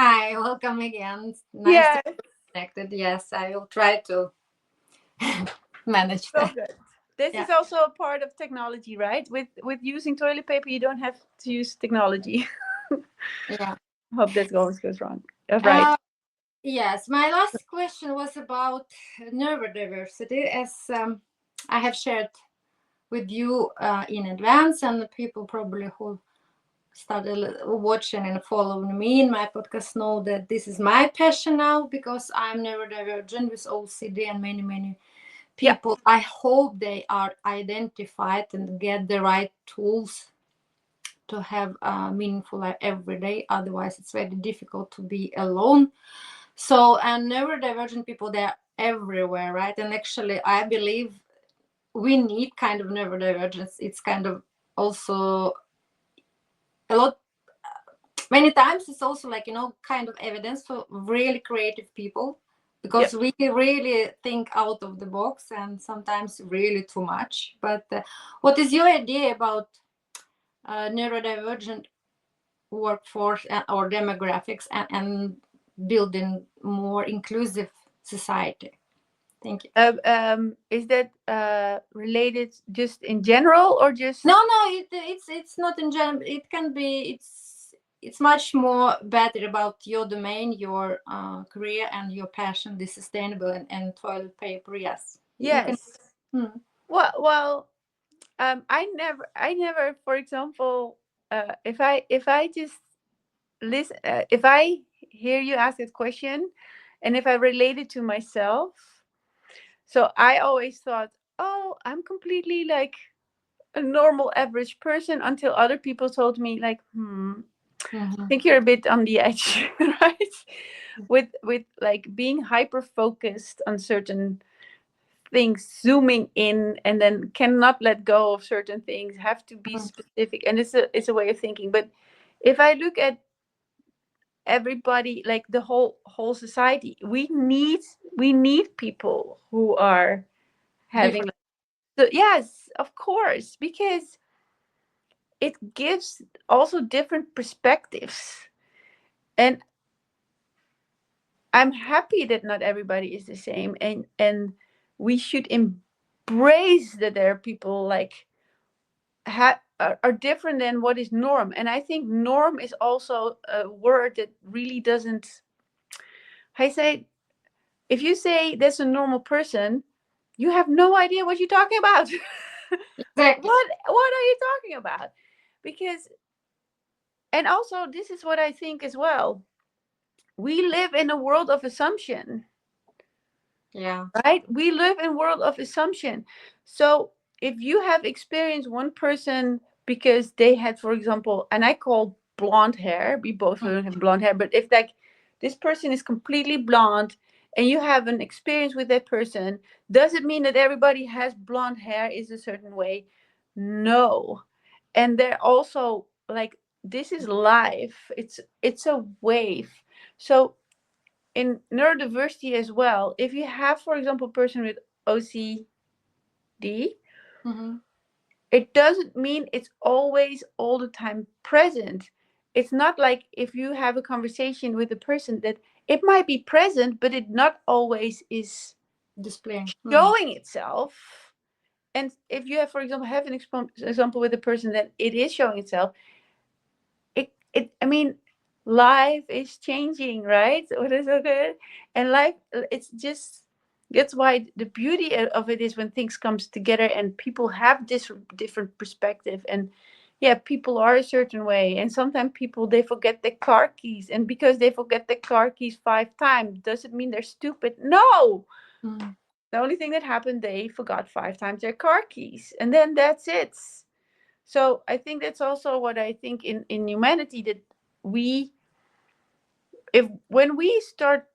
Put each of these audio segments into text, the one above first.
Hi, welcome again. Nice to Yeah, be connected. Yes, I will try to manage so that. good. This Yeah, is also a part of technology, right? With using toilet paper, you don't have to use technology. yeah. Hope that always goes wrong. Right. Uh, yes, my last question was about neurodiversity, as I have shared with you in advance, and the people probably who started watching and following me in my podcast know that this is my passion now because I'm neurodivergent with OCD and many Yeah. people. I hope they are identified and get the right tools to have a meaningful life every day. Otherwise it's very difficult to be alone. So, and neurodivergent people, they're everywhere, right? And actually I believe we need kind of neurodivergence. It's kind of also a lot, many times it's also like, kind of evidence for really creative people, Yeah. because we really think out of the box and sometimes really too much. But what is your idea about neurodivergent workforce or demographics, and building more inclusive society? Thank you. Is that related just in general or No, just? it's not in general. It can be. It's much more better about your domain, your career, and your passion. The sustainable and toilet paper. Yes, you can. Yes. Hmm. Well. I never. For example, if I just listen, if I hear you ask this question, and if I relate it to myself. So I always thought, oh, I'm completely like a normal average person until other people told me like, I Hmm. think you're a bit on the edge, right? With like being hyper focused on certain things, zooming in and then cannot let go of certain things, have to be specific. And it's a way of thinking. But if I look at everybody, like the whole society, we need people who are having. Different. So yes, of course, because it gives also different perspectives. And I'm happy that not everybody is the same, and we should embrace that there are people like are different than what is norm. And I think norm is also a word that really doesn't. I say, if you say that's a normal person, you have no idea what you're talking about. Exactly. What are you talking about? Because, and also this is what I think as well, we live in a world of assumption, Yeah. right? We live in a world of assumption. So if you have experienced one person because they had, for example, and I call blonde hair, we both don't have blonde hair, but if like this person is completely blonde and you have an experience with that person, does it mean that everybody has blonde hair is a certain way? No. And they're also like, this is life. It's a wave. So in neurodiversity as well, if you have, for example, a person with OCD, Hmm. it doesn't mean it's always all the time present. It's not like if you have a conversation with a person that it might be present, but it not always is Displaying. Hmm. showing itself. And if you have, for example, have an example with a person that it is showing itself, I mean, life is changing, right? What is okay? And life, it's just, that's why the beauty of it is when things comes together and people have this different perspective. And yeah, people are a certain way, and sometimes people, they forget their car keys, and because they forget their car keys 5 times, does it mean they're stupid? No. Hmm. The only thing that happened, they forgot 5 times their car keys, and then that's it. So I think that's also what I think in humanity, that we, if when we start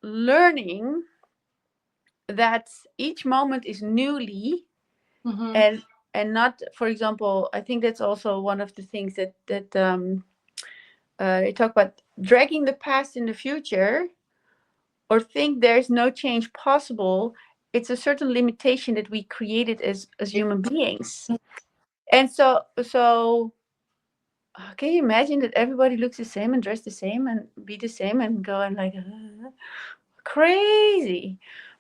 learning that each moment is newly, Hmm. and not, for example, I think that's also one of the things that they talk about, dragging the past in the future, or think there's no change possible. It's a certain limitation that we created as human beings. And so can you imagine that everybody looks the same and dress the same and be the same and go and like crazy?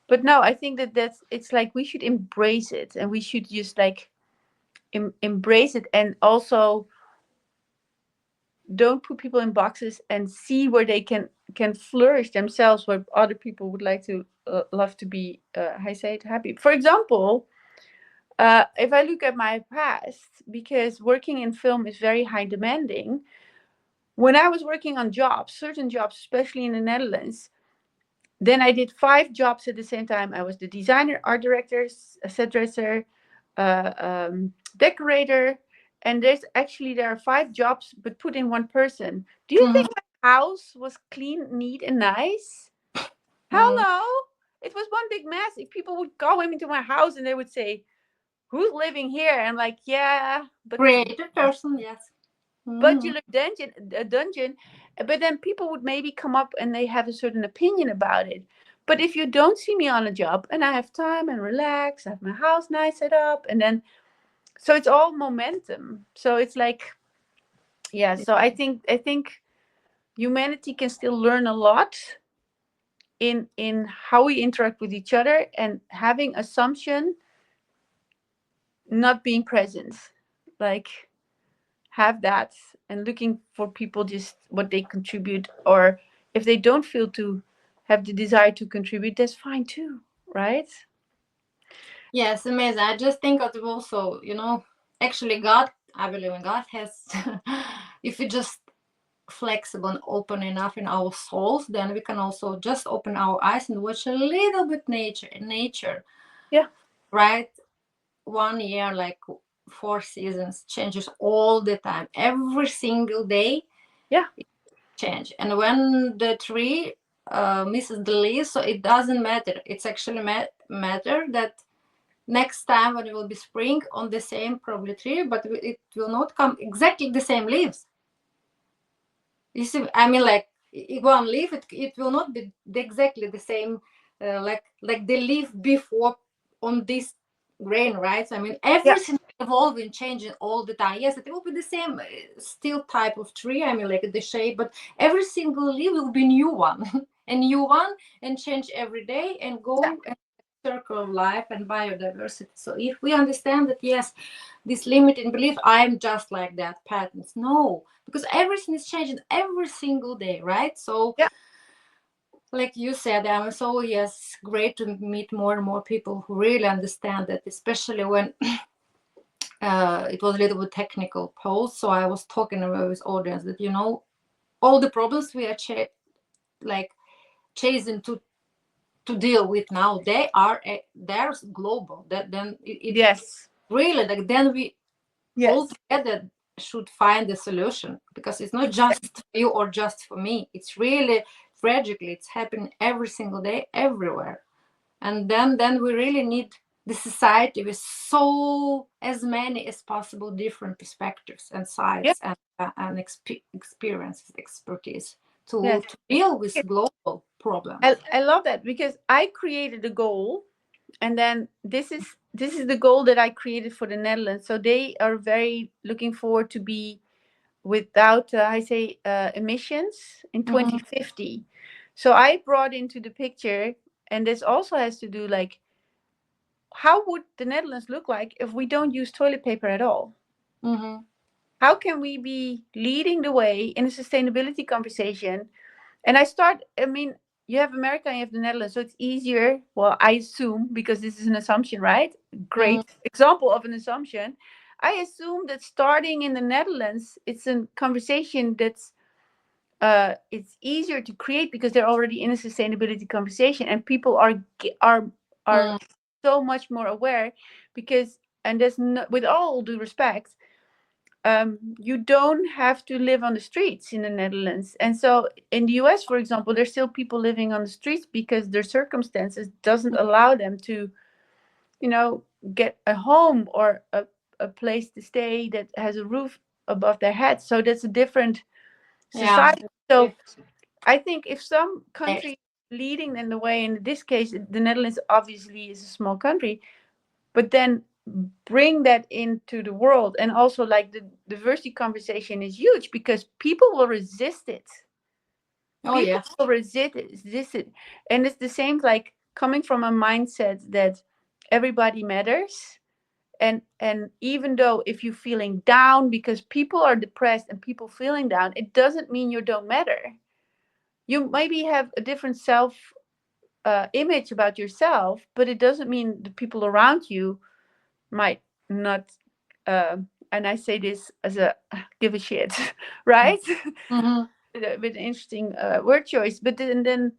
But no, I think that it's like we should embrace it, and we should just like embrace it, and also don't put people in boxes, and see where they can flourish themselves, where other people would like to love to be I say it happy. For example, if I look at my past, because working in film is very high demanding, when I was working on jobs, certain jobs, especially in the Netherlands, then I did 5 jobs at the same time. I was the designer, art director, set dresser, decorator, and there are 5 jobs, but put in one person. Do you Mhm. think my house was clean, neat, and nice? Hell Mm. no! It was one big mess. If people would go into my house and they would say, "Who's living here?" And I'm like, "Yeah, Creative person, yes. but Mm. you live dungeon." But then people would maybe come up and they have a certain opinion about it. But if you don't see me on a job and I have time and relax, I have my house nice set up, and then so it's all momentum. So it's like, yeah. So I think humanity can still learn a lot in how we interact with each other, and having assumption not being present, like have that, and looking for people just what they contribute, or if they don't feel to have the desire to contribute, that's fine too, right? Yes, amazing. I just think of also, actually God, I believe in God has, if we just flexible and open enough in our souls, then we can also just open our eyes and watch a little bit nature, Yeah, right? One year, like 4 seasons, changes all the time. Every single day yeah, change. And when the tree misses the leaves, so it doesn't matter. It's actually matter that next time when it will be spring on the same probably tree, but it will not come exactly the same leaves. You see, I mean, like one leaf, it will not be exactly the same, like the leaf before on this grain, right? So, I mean, yeah, everything evolving, changing all the time. Yes, it will be the same, still type of tree. I mean, like the shape, but every single leaf will be new one, a new one, and change every day and yeah, go and circle of life and biodiversity. So if we understand that, yes, this limiting belief, I'm just like that, patterns, no, because everything is changing every single day, right? So yeah, like you said, I'm so, yes, great to meet more and more people who really understand that, especially when it was a little bit technical post, so I was talking about with audience that, all the problems we are like chasing to deal with now, they are there's global, that then it yes, really, like, then we all yes, together should find the solution, because it's not exactly. just for you or just for me. It's really tragically, it's happening every single day everywhere. And then we really need the society with so as many as possible different perspectives and Yeah, sides and experiences, expertise yes. to deal with global problems. I love that, because I created a goal, and then this is the goal that I created for the Netherlands. So they are very looking forward to be without I say emissions in Hmm. 2050. So I brought into the picture, and this also has to do like, how would the Netherlands look like if we don't use toilet paper at all? Hmm. How can we be leading the way in a sustainability conversation? And I mean, you have America and you have the Netherlands, so it's easier. Well, I assume, because this is an assumption, right? Hmm. Great example of an assumption. I assume that starting in the Netherlands, it's a conversation that's it's easier to create, because they're already in a sustainability conversation, and people are Hmm. so much more aware, because, and there's no, with all due respect, you don't have to live on the streets in the Netherlands. And so in the US, for example, there's still people living on the streets because their circumstances doesn't allow them to, you know, get a home or a place to stay that has a roof above their head. So that's a different Yeah. society. So I think if some country leading in the way, in this case, the Netherlands obviously is a small country, but then bring that into the world. And also, like, the diversity conversation is huge because people will resist it. Oh People yeah. will resist it. And it's the same, like, coming from a mindset that everybody matters. And even though if you're feeling down, because people are depressed and people feeling down, it doesn't mean you don't matter. You maybe have a different self image about yourself, but it doesn't mean the people around you might not. Uh, and I say this as a give a shit, right? Mm-hmm. With an interesting word choice, but then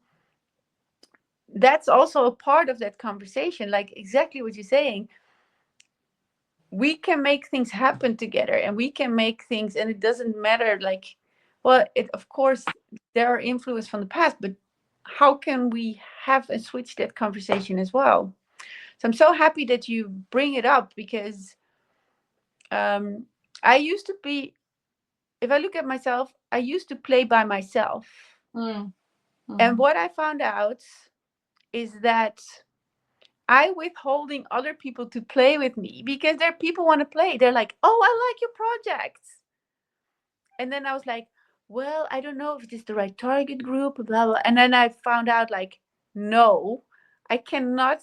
that's also a part of that conversation. Like, exactly what you're saying, we can make things happen together, and we can make things, and it doesn't matter, like, well, it, of course there are influence from the past, but how can we have and switch that conversation as well? So I'm so happy that you bring it up, because um I used to be, if I look at myself, I used to play by myself. And Mm-hmm. what I found out is that I withholding other people to play with me, because there people want to play. They're like, "Oh, I like your projects." And then I was like, "Well, I don't know if it's the right target group, blah blah." And then I found out, like, no, I cannot.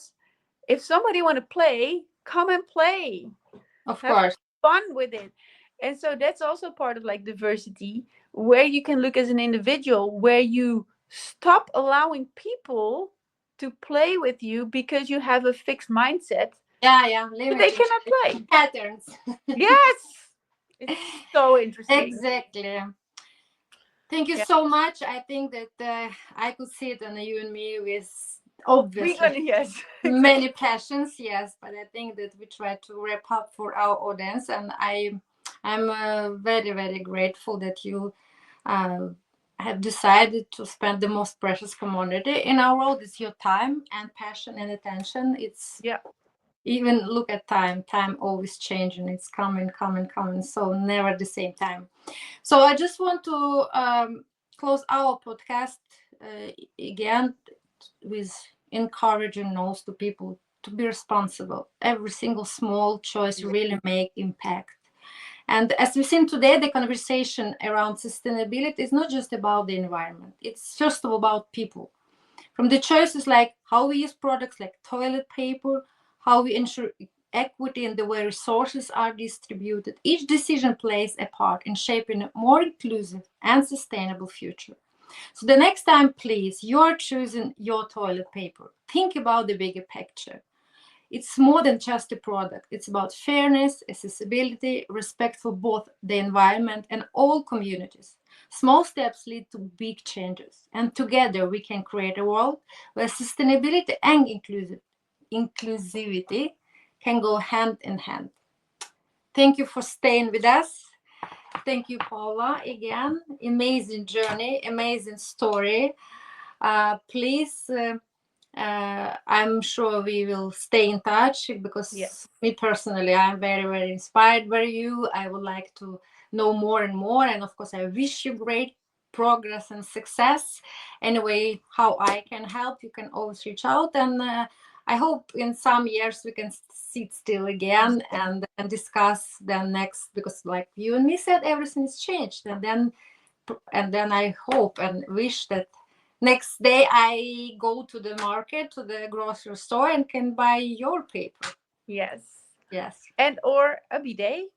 If somebody want to play, come and play. Of Have course. fun with it. And so that's also part of, like, diversity, where you can look as an individual, where you stop allowing people to play with you because you have a fixed mindset Yeah, yeah. that they Limiting cannot play. patterns. Yes, it's so interesting. Exactly. Thank you Yeah, so much. I think that I could sit on you and me with we're obviously gonna, yes, exactly. many passions, yes, but I think that we try to wrap up for our audience, and I'm very very grateful that you uh, have decided to spend the most precious commodity in our world. It's your time and passion and attention. It's Yeah, even look at time always changing, it's coming, so never the same time. So I just want to close our podcast again with encouraging notes to people to be responsible. Every single small choice yeah, really make impact. And as we've seen today, the conversation around sustainability is not just about the environment. It's first of all about people. From the choices like how we use products like toilet paper, how we ensure equity in the way resources are distributed, each decision plays a part in shaping a more inclusive and sustainable future. So the next time, please, you are choosing your toilet paper, think about the bigger picture. It's more than just a product. It's about fairness, accessibility, respect for both the environment and all communities. Small steps lead to big changes, and together we can create a world where sustainability and inclusivity can go hand in hand. Thank you for staying with us. Thank you, Paula, again. Amazing journey, amazing story. Please I'm sure we will stay in touch because yes, me personally, I'm very, very inspired by you. I would like to know more and more. And of course, I wish you great progress and success. Anyway, how I can help, you can always reach out. And I hope in some years we can sit still again and discuss the next, because like you and me said, everything's changed. And then I hope and wish that next day I go to the market, to the grocery store, and can buy your paper. yes. Yes. And or a bidet.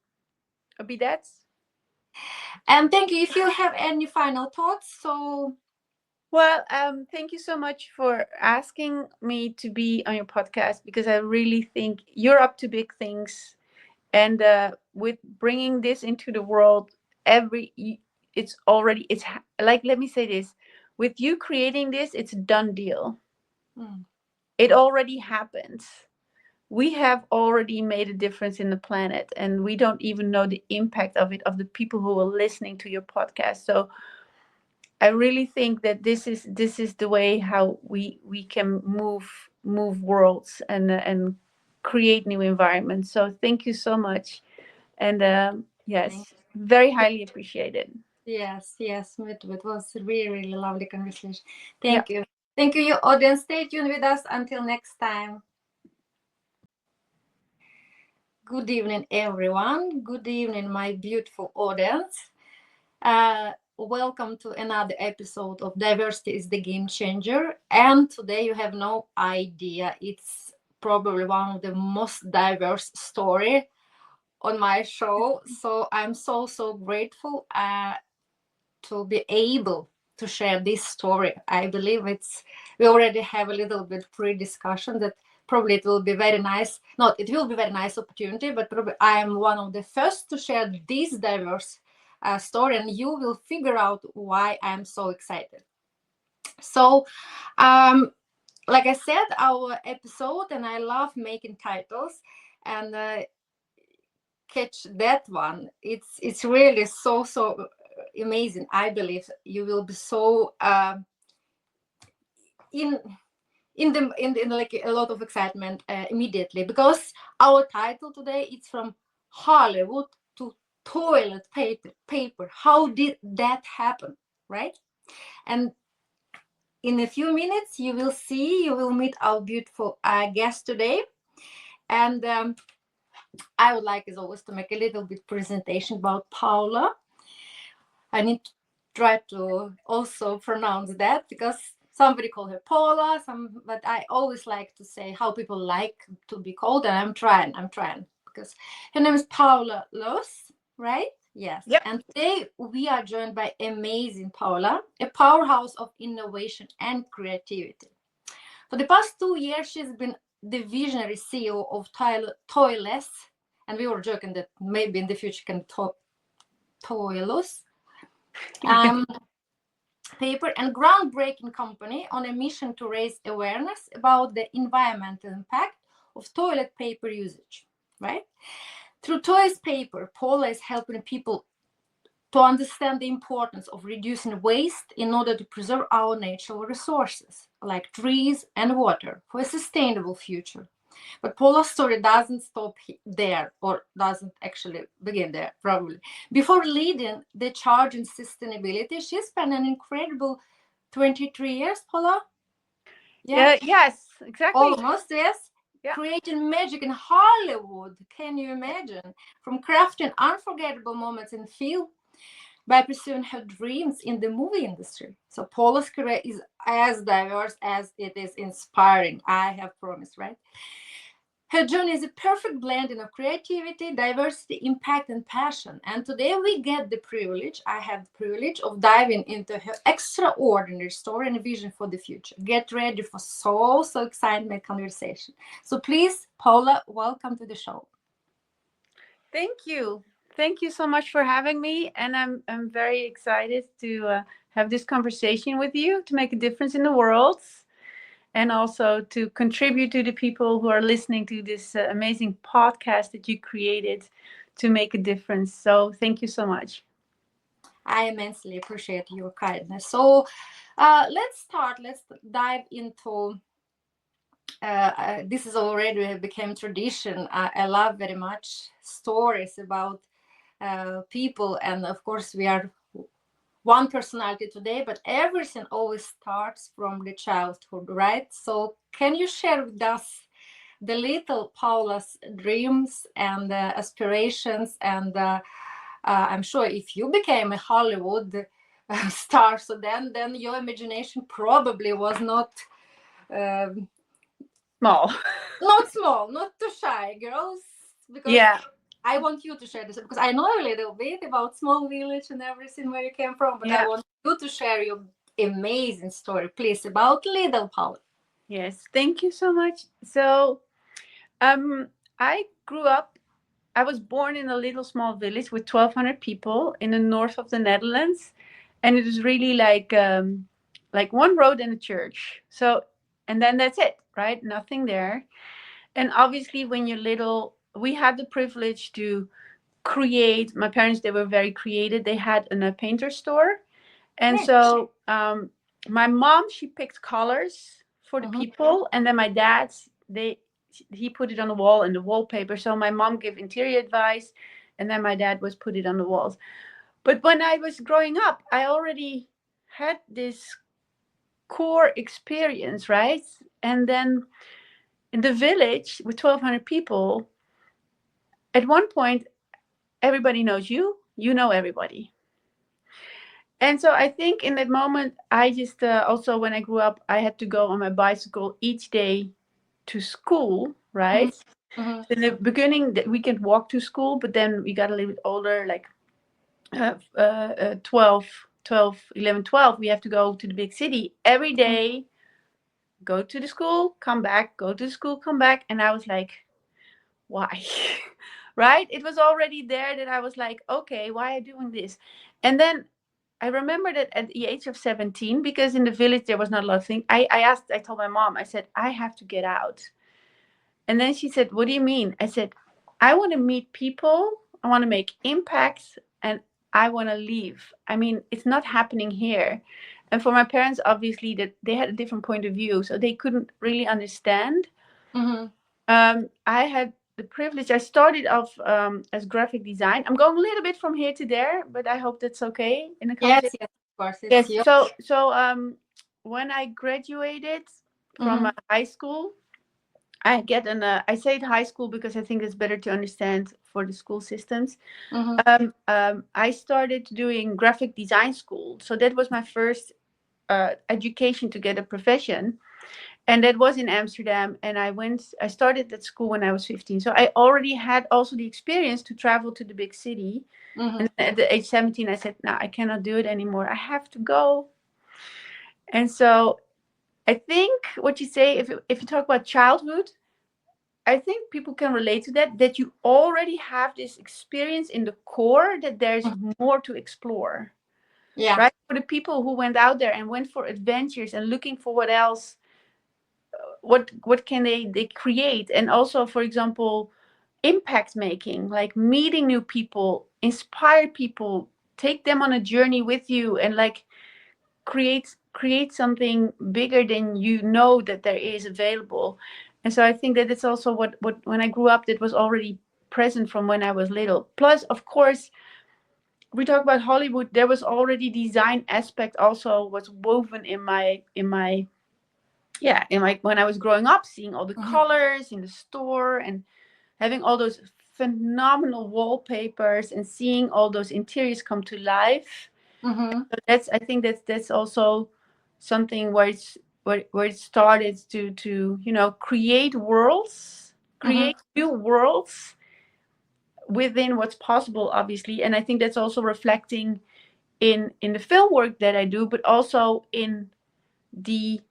And thank you. If you have any final thoughts, so Well, thank you so much for asking me to be on your podcast, because I really think you're up to big things, and with bringing this into the world, it's already, like, let me say this: with you creating this, it's a done deal. mm, It already happened. We have already made a difference in the planet, and we don't even know the impact of it, of the people who are listening to your podcast. So I really think that this is the way how we can move worlds, and create new environments. So thank you so much, and thank yes, very highly appreciated. yes, yes, it was a really, really lovely conversation. Yeah. Thank you. Thank you, your audience. Stay tuned with us until next time. Good evening, everyone. Good evening, my beautiful audience. Welcome to another episode of Diversity is the Game Changer. And today you have no idea. It's probably one of the most diverse story on my show. So I'm so grateful to be able to share this story. I believe we already have a little bit pre-discussion that probably it will be very nice. Not it will be very nice opportunity, but probably I am one of the first to share this diverse story, and you will figure out why I'm so excited. So, um, like I said, our episode, and I love making titles, and catch that one. It's really so amazing. I believe you will be so in in like a lot of excitement immediately, because our title today is from Hollywood to toilet paper. How did that happen, right? And in a few minutes you will meet our beautiful guest today. And I would like, as always, to make a little bit presentation about Paula. I need to try to also pronounce that, because somebody called her Paula, but I always like to say how people like to be called, and I'm trying, because her name is Paula Loos, right? Yes. Yep. And today we are joined by amazing Paula, a powerhouse of innovation and creativity. For the past 2 years, she's been the visionary CEO of Toiless, and we were joking that maybe in the future can Toiless um, paper, and groundbreaking company on a mission to raise awareness about the environmental impact of toilet paper usage, right? Through Toys Paper, Paula is helping people to understand the importance of reducing waste in order to preserve our natural resources, like trees and water, for a sustainable future. But Paula's story doesn't stop there, or doesn't actually begin there, probably. Before leading the charge in sustainability, she spent an incredible 23 years, Paula? Yeah, Yes, exactly. almost, yes. Yeah. Creating magic in Hollywood. Can you Yeah. imagine? From crafting unforgettable moments in film by pursuing her dreams in the movie industry. So Paula's career is as diverse as it is inspiring. I have promised, right? Her journey is a perfect blending of creativity, diversity, impact, and passion. And today I have the privilege of diving into her extraordinary story and vision for the future. Get ready for so exciting conversation. So please, Paula, welcome to the show. Thank you. Thank you so much for having me, and I'm very excited to have this conversation with you to make a difference in the world, and also to contribute to the people who are listening to this amazing podcast that you created to make a difference. So thank you so much. I immensely appreciate your kindness. So let's start. Let's dive into this is already became tradition. I love very much stories about people, and of course we are one personality today, but everything always starts from the childhood, right? So can you share with us the little Paula's dreams and aspirations, and I'm sure if you became a Hollywood star, so then your imagination probably was um, Small. not small, not too shy, girls, because Yeah. I want you to share this, because I know a little bit about small village and everything where you came from, but I Yeah. want you to share your amazing story, please, about little Paula. Yes. Thank you so much. So, um, I grew up. I was born in a little small village with 1,200 people in the north of the Netherlands, and it was really like one road and a church. So, and then that's it, right? Nothing there. And obviously, when you're little, we had the privilege to create. My parents, they were very creative. They had a painter store, and Yeah. so my mom, she picked colors for the Mhm. people, and then my dad, they he put it on the wall and the wallpaper. So my mom gave interior advice, and then my dad was put it on the walls. But when I was growing up, I already had this core experience, right? And then in the village with 1,200 people, at one point, everybody knows you. You know everybody. And so I think in that moment, I just also when I grew up, I had to go on my bicycle each day to school, Mhm, right? mhm, In the beginning, we can walk to school, but then we got a little bit older, like 12, 12, 11, 12. We have to go to the big city every mhm, day, go to the school, come back, go to the school, come back. And I was like, why? Right? It was already there that I was like, okay, why are you doing this? And then I remember that at the age of 17, because in the village there was not a lot of things, I told my mom, I said, I have to get out. And then she said, what do you mean? I said, I want to meet people, I want to make impacts, and I want to leave. I mean, it's not happening here. And for my parents, obviously, that they had a different point of view, so they couldn't really understand. mhm. I had the privilege. I started off as graphic design. I'm going a little bit from here to there, but I hope that's okay in the Yes, conversation. yes, of course, it's Yes. you. So when I graduated from Mhm, high school, I get an. I say it high school because I think it's better to understand for the school systems. mhm, I started doing graphic design school, so that was my first education to get a profession, and that was in Amsterdam. And I started that school when I was 15, so I already had also the experience to travel to the big city. And mhm, at the age 17, I said, no, I cannot do it anymore, I have to go. And so I think what you say, if you talk about childhood, I think people can relate to that, that you already have this experience in the core, that there's mhm. more to explore, Yeah. right? For the people who went out there and went for adventures and looking for what else, what can they create. And also, for example, impact making, like meeting new people, inspire people, take them on a journey with you, and like create something bigger than you know that there is available. And so I think that it's also what when I grew up, that was already present from when I was little. Plus, of course, we talk about Hollywood, there was already design aspect also was woven in my yeah, in my when I was growing up, seeing all the Mhm, colors in the store and having all those phenomenal wallpapers and seeing all those interiors come to life. mhm, So that's, I think that's also something where where it started to create worlds, mhm, create new worlds within what's possible, obviously. And I think that's also reflecting in the film work that I do, but also in the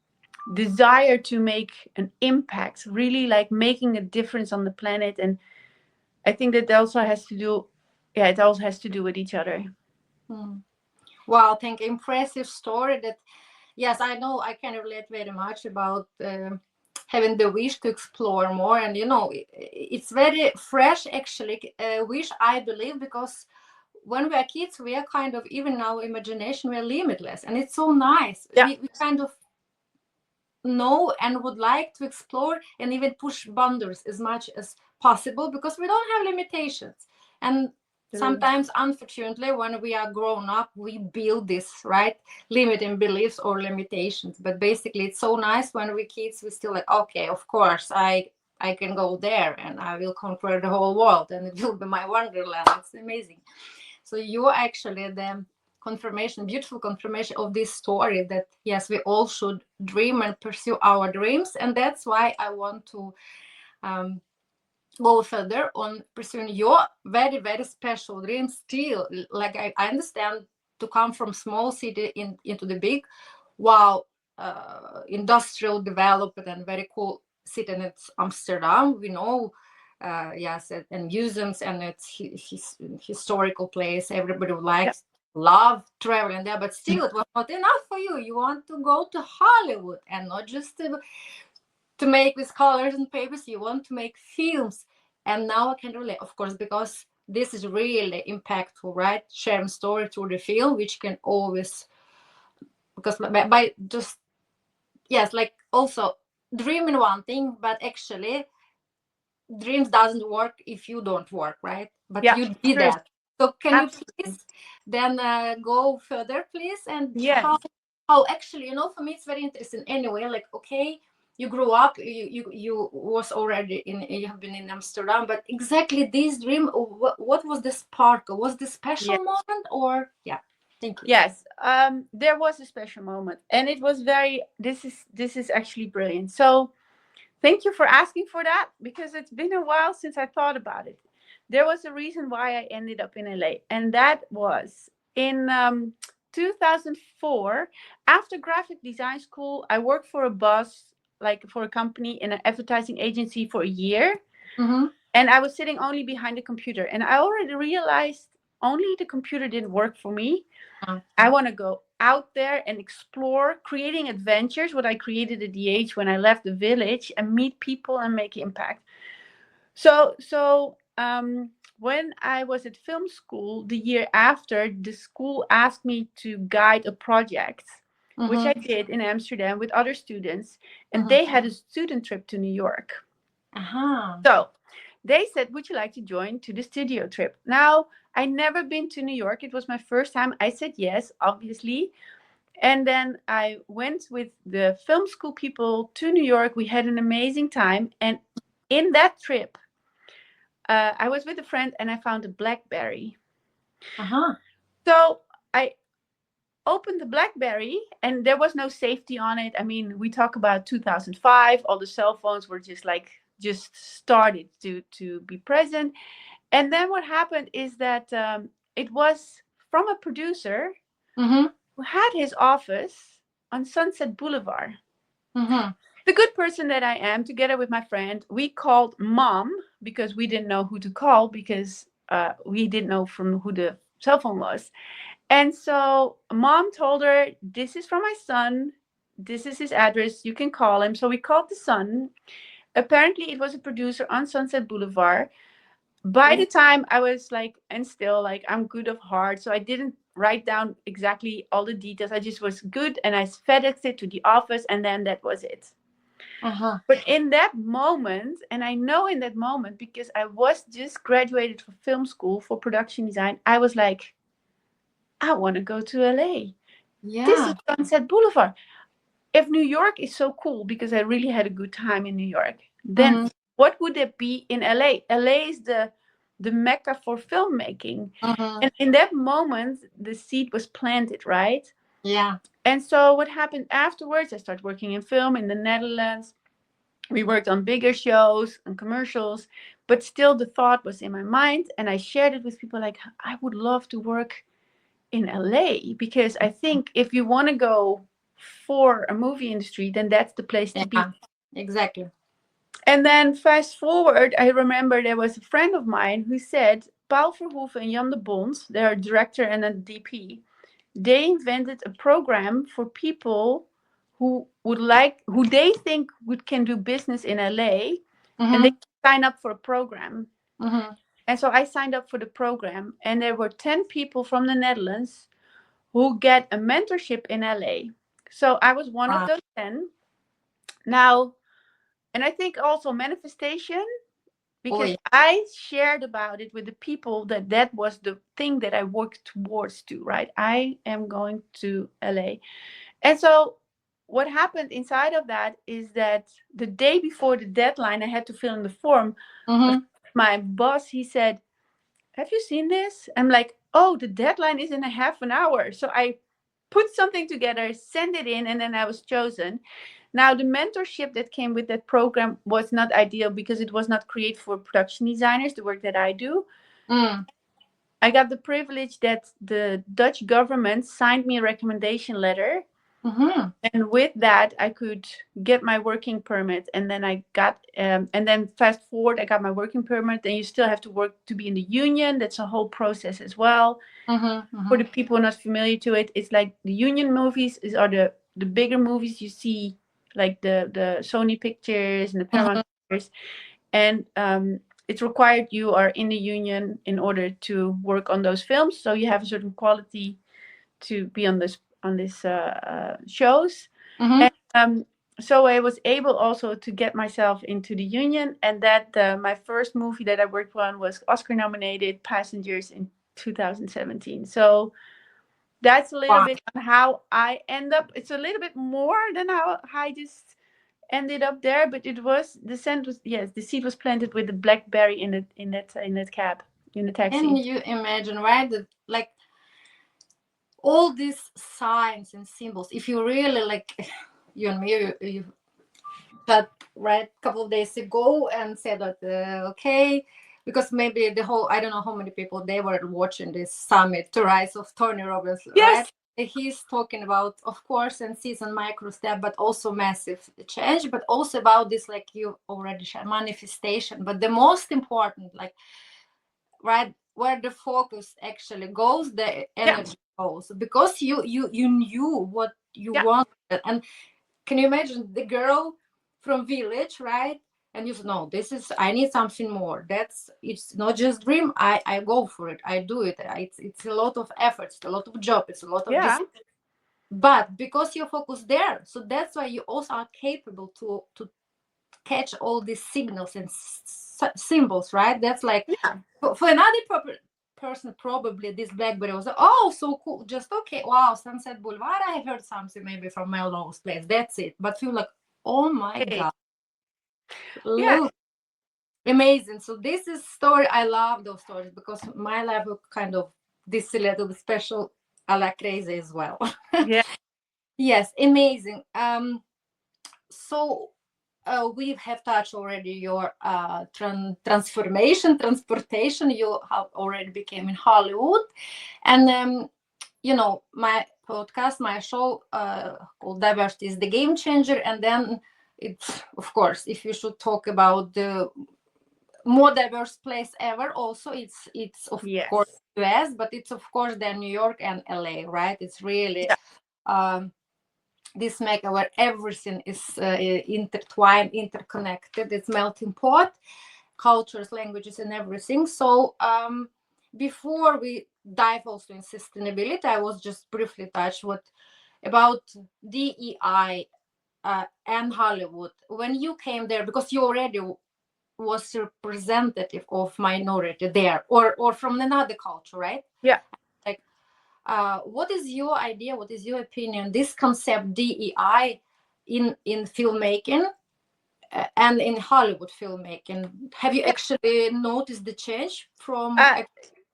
desire to make an impact, really like making a difference on the planet. And I think that also has to do, yeah, it also has to do with each other. mhm. Wow, thank you. Impressive story. That yes, I know I can relate very much about having the wish to explore more, and it's very fresh actually. Wish, I believe, because when we are kids, we are kind of, even our imagination, we are limitless, and it's so nice. Yeah, We kind of know and would like to explore and even push boundaries as much as possible because we don't have limitations. And absolutely. sometimes, unfortunately, when we are grown up, we build this, right, limiting beliefs or limitations. But basically, it's so nice when we kids, we still like, okay, of course, I can go there and I will conquer the whole world and it will be my wonderland. It's amazing. So you're actually the confirmation, beautiful confirmation of this story, that yes, we all should dream and pursue our dreams. And that's why I want to um, go further on pursuing your very, very special dreams still. Like I understand, to come from small city into the big, wow, industrial development and very cool city, and it's Amsterdam, we know. Yes, and museums, and it's historical place. Everybody would like, Yeah. love traveling there, but still it was not enough for you. You want to go to Hollywood, and not just to make with colors and papers. You want to make films. And now I can relate, of course, because this is really impactful, right? Sharing story through the film, which can always, because by just, yes, like also dreaming one thing, but actually dreams doesn't work if you don't work, right? But Yeah, you did true. that. So can you Absolutely. please then go further, please? And Yes. how actually, for me, it's very interesting anyway. Like, okay, you grew up, you was already in, you have been in Amsterdam, but exactly this dream, what was the spark? Was the special moment, or yeah? Thank you. Yes, there was a special moment, and it was very. This is actually brilliant. So, thank you for asking for that because it's been a while since I thought about it. There was a reason why I ended up in LA, and that was in 2004. After graphic design school, I worked for a boss, like for a company in an advertising agency for a year, Mm-hmm. and I was sitting only behind the computer, and I already realized only the computer didn't work for me. I want to go out there and explore, creating adventures, what I created at the age when I left the village, and meet people and make impact. So when I was at film school the year after, the school asked me to guide a project, which Mm-hmm. I did in Amsterdam with other students, and Mm-hmm. they had a student trip to New York. Uh-huh. So they said, "Would you like to join to the studio trip?" Now, I never been to New York. It was my first time. I said yes, obviously. And then I went with the film school people to New York. We had an amazing time. And in that trip, I was with a friend and I found a Blackberry. Uh-huh. So I opened the Blackberry and there was no safety on it. I mean, we talk about 2005. All the cell phones were just started to be present. And then what happened is that it was from a producer Mm-hmm. who had his office on Sunset Boulevard. Mm-hmm. The good person that I am, together with my friend, we called mom because we didn't know who to call because we didn't know from who the cell phone was. And so mom told her, "This is from my son. This is his address. You can call him." So we called the son. Apparently, it was a producer on Sunset Boulevard. By the Oh. time I was like, and still like, I'm good of heart. So I didn't write down exactly all the details. I just was good and I FedExed it to the office and then that was it. Uh-huh. But in that moment, and I know in that moment because I was just graduated from film school for production design, I was like, I want to go to LA. This is Yeah. Sunset Boulevard. If New York is so cool because I really had a good time in New York, then Mm-hmm. what would it be in LA? LA is the mecca for filmmaking. Mm-hmm. And in that moment, the seed was planted, right? Yeah. And so what happened afterwards, I started working in film in the Netherlands. We worked on bigger shows and commercials, but still the thought was in my mind. And I shared it with people like, I would love to work in LA because I think if you want to go for a movie industry, then that's the place to be. Yeah. Exactly. And then fast forward, I remember there was a friend of mine who said, Paul Verhoeven and Jan de Bond, their director and a DP, they invented a program for people who they think can do business in LA, and they Mm-hmm. sign up for a program. Mm-hmm. And so I signed up for the program, and there were 10 people from the Netherlands who get a mentorship in LA. So I was one of Wow. those 10. Now, and I think also manifestation, Oh because yeah. I shared about it with the people that was the thing that I worked towards to, right? I am going to LA. And so what happened inside of that is that the day before the deadline, I had to fill in the form. Mm-hmm. My boss, he said, "Have you seen this?" I'm like, "Oh, the deadline is in a half an hour." So I put something together, send it in, and then I was chosen. Now, the mentorship that came with that program was not ideal because it was not created for production designers, the work that I do. Mm. I got the privilege that the Dutch government signed me a recommendation letter. Mm-hmm. And with that, I could get my working permit. And then and then fast forward, I got my working permit. And you still have to work to be in the union. That's a whole process as well. Mm-hmm. For Mm-hmm. the people not familiar to it, it's like the union movies are the bigger movies you see, like the Sony pictures and the Paramount pictures, and it's required you are in the union in order to work on those films. So you have a certain quality to be on this shows, Mm-hmm. and so I was able also to get myself into the union, and that my first movie that I worked on was Oscar nominated, Passengers in 2017. So that's a little Wow. bit on how I end up. It's a little bit more than how I just ended up there, but it was the scent was, yes, the seed was planted with the blackberry in it, in that cab, in the Can taxi. you imagine, right? That, like, all these signs and symbols, if you really like, you and me, you that right a couple of days ago and said that okay, because maybe the whole, I don't know how many people they were watching this summit to rise of Tony Robbins, right? Yes. He's talking about, of course, and season micro step, but also massive change, but also about this, like you already shared, manifestation. But the most important, like, right, where the focus actually goes, the Yeah. energy goes, because you knew what you Yeah. wanted. And can you imagine the girl from village, right? And you know, this is, I need something more. That's, it's not just dream. I go for it. I do it. It's a lot of effort. It's a lot of job. It's a lot of Yeah. this. But because you're focused there, so that's why you also are capable to catch all these signals and symbols, right? That's like, Yeah. for another person, probably this blackberry was, oh, so cool, just okay, wow, Sunset Boulevard, I heard something maybe from Melrose Place, that's it. But feel like, oh my Okay. god, Yeah. look, amazing. So this is story, I love those stories because my life was kind of this little special, I like crazy as well. Yeah. Yes, amazing. So we have touched already your transformation, transportation. You have already became in Hollywood, and you know, my podcast, my show called Diversity is the Game Changer, and then it's, of course, if you should talk about the more diverse place ever, also it's of course Yes. US, but it's of course then New York and LA, right? It's really Yeah. um, this mecca where everything is intertwined, interconnected. It's melting pot, cultures, languages, and everything. So before we dive also in sustainability, I was just briefly touched what about DEI and Hollywood when you came there, because you already was representative of minority there, or from another culture, right? Yeah. Like, what is your idea? What is your opinion? This concept DEI in filmmaking and in Hollywood filmmaking. Have you Yeah. actually noticed the change from? Uh,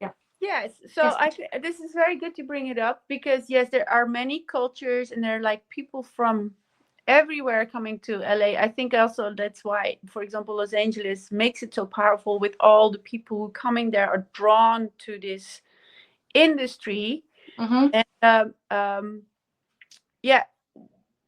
Yeah. yes. So Yes. this is very good to bring it up because yes, there are many cultures and there are like people from everywhere coming to LA. I think also that's why, for example, Los Angeles makes it so powerful with all the people who coming there are drawn to this industry. Mm-hmm. And yeah,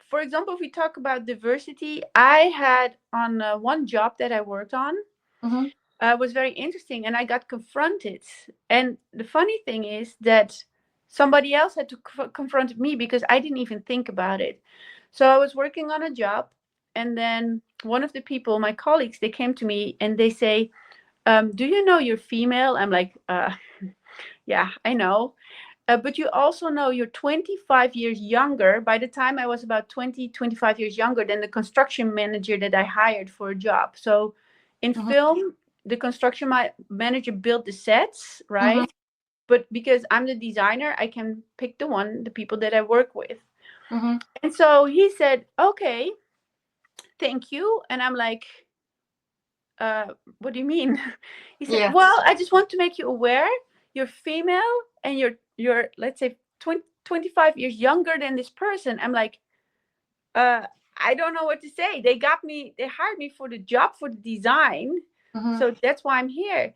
for example, if we talk about diversity, I had on one job that I worked on Mm-hmm. was very interesting, and I got confronted. And the funny thing is that somebody else had to confront me because I didn't even think about it. So I was working on a job, and then one of the people, my colleagues, they came to me and they say, "Do you know you're female?" I'm like, "Yeah, I know." But you also know you're 25 years younger. By the time I was about 20, 25 years younger than the construction manager that I hired for a job. So in Mm-hmm. film, the construction manager built the sets, Mm-hmm. right? But because I'm the designer, I can pick the people that I work with. Mm-hmm. And so he said, okay, thank you. And I'm like, uh, what do you mean? He said, Yeah. well, I just want to make you aware you're female and you're let's say 20, 25 years younger than this person. I'm like, uh, I don't know what to say. They hired me for the job for the design. Mm-hmm. So that's why I'm here.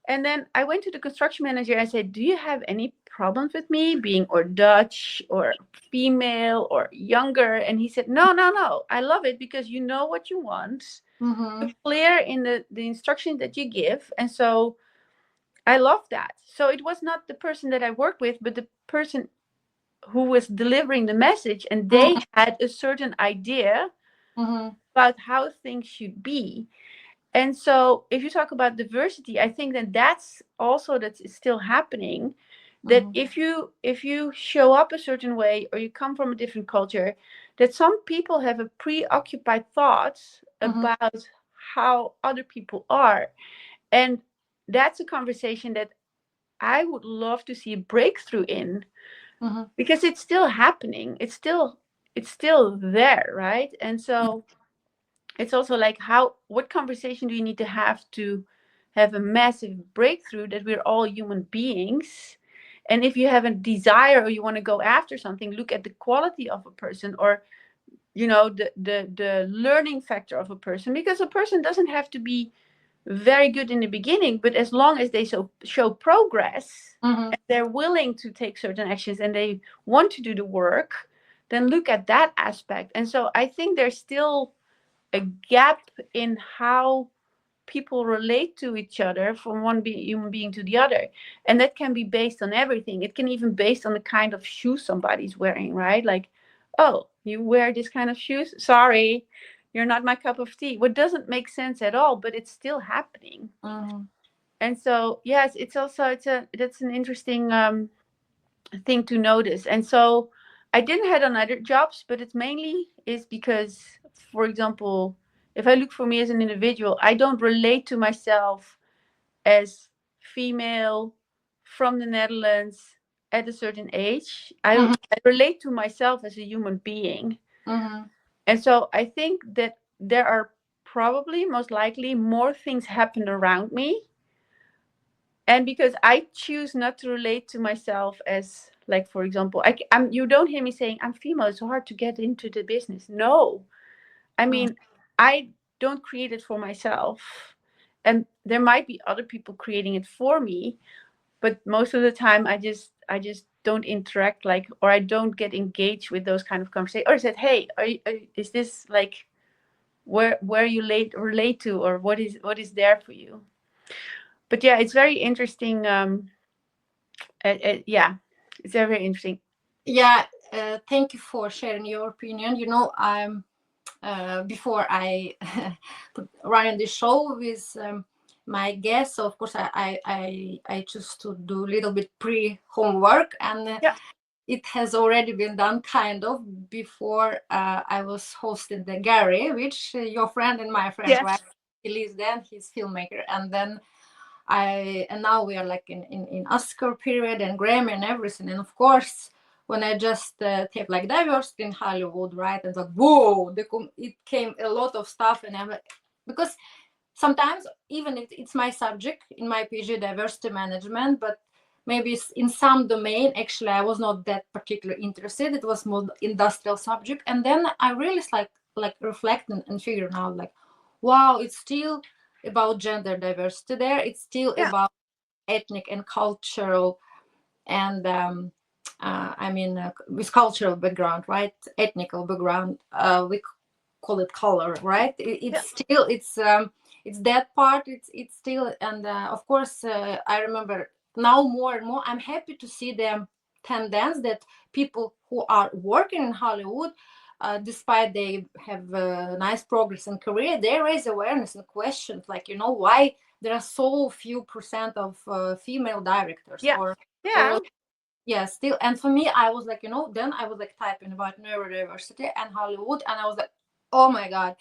And then I went to the construction manager. I said, do you have any problems with me being or Dutch or female or younger? And he said, no, no, no. I love it because you know what you want. Mm-hmm. You're clear in the instructions that you give. And so I love that. So it was not the person that I worked with, but the person who was delivering the message. And they had a certain idea Mm-hmm. about how things should be. And so if you talk about diversity, I think that that's still happening, that Mm-hmm. if you show up a certain way or you come from a different culture, that some people have a preoccupied thoughts Mm-hmm. about how other people are. And that's a conversation that I would love to see a breakthrough in, Mm-hmm. because it's still happening. It's still there, right? And so it's also like, what conversation do you need to have a massive breakthrough that we're all human beings? And if you have a desire or you want to go after something, look at the quality of a person, or the learning factor of a person, because a person doesn't have to be very good in the beginning, but as long as they show progress, Mm-hmm. and they're willing to take certain actions and they want to do the work, then look at that aspect. And so I think there's still a gap in how people relate to each other from human being to the other. And that can be based on everything. It can even based on the kind of shoes somebody's wearing, right? Like, oh, you wear this kind of shoes, sorry, you're not my cup of tea. What doesn't make sense at all, but it's still happening. Mm-hmm. And so yes, it's also, that's an interesting thing to notice. And so I didn't had on other jobs, but it's mainly is because, for example, if I look for me as an individual, I don't relate to myself as female from the Netherlands at a certain age. I relate to myself as a human being. Mm-hmm. And so I think that there are probably most likely more things happen around me, and because I choose not to relate to myself as, like, for example, I'm, you don't hear me saying I'm female, it's so hard to get into the business. No, I mean, I don't create it for myself, and there might be other people creating it for me, but most of the time I just don't interact, like, or I don't get engaged with those kind of conversations, or said, hey, is this like where you relate to, or what is there for you. But yeah, it's very interesting. Yeah, it's very interesting. Yeah, thank you for sharing your opinion. I'm before I running the show with my guests. So of course, I choose to do a little bit pre homework, and Yeah, it has already been done kind of before I was hosting the Gary, which your friend and my friend, yeah, right? He lives there. He's filmmaker, and then and now we are like in Oscar period and Grammy and everything. And of course, when I just tape like diversity in Hollywood, right? And like, whoa, it came a lot of stuff, and because sometimes even if it's my subject in my PhD, diversity management, but maybe in some domain actually I was not that particularly interested. It was more industrial subject, and then I really like reflecting and figuring out like, wow, it's still about gender diversity there. It's still yeah, about ethnic and cultural, and I mean with cultural background, right? Ethnical background. We call it color, right? It's yeah, still it's that part. It's still, and of course I remember now more and more. I'm happy to see the tendency that people who are working in Hollywood, despite they have nice progress in career, they raise awareness and questions like, why there are so few percent of female directors, yeah, yeah, or yeah, still. And for me, I was like, then I was like typing about neurodiversity and Hollywood, and I was like, oh my god.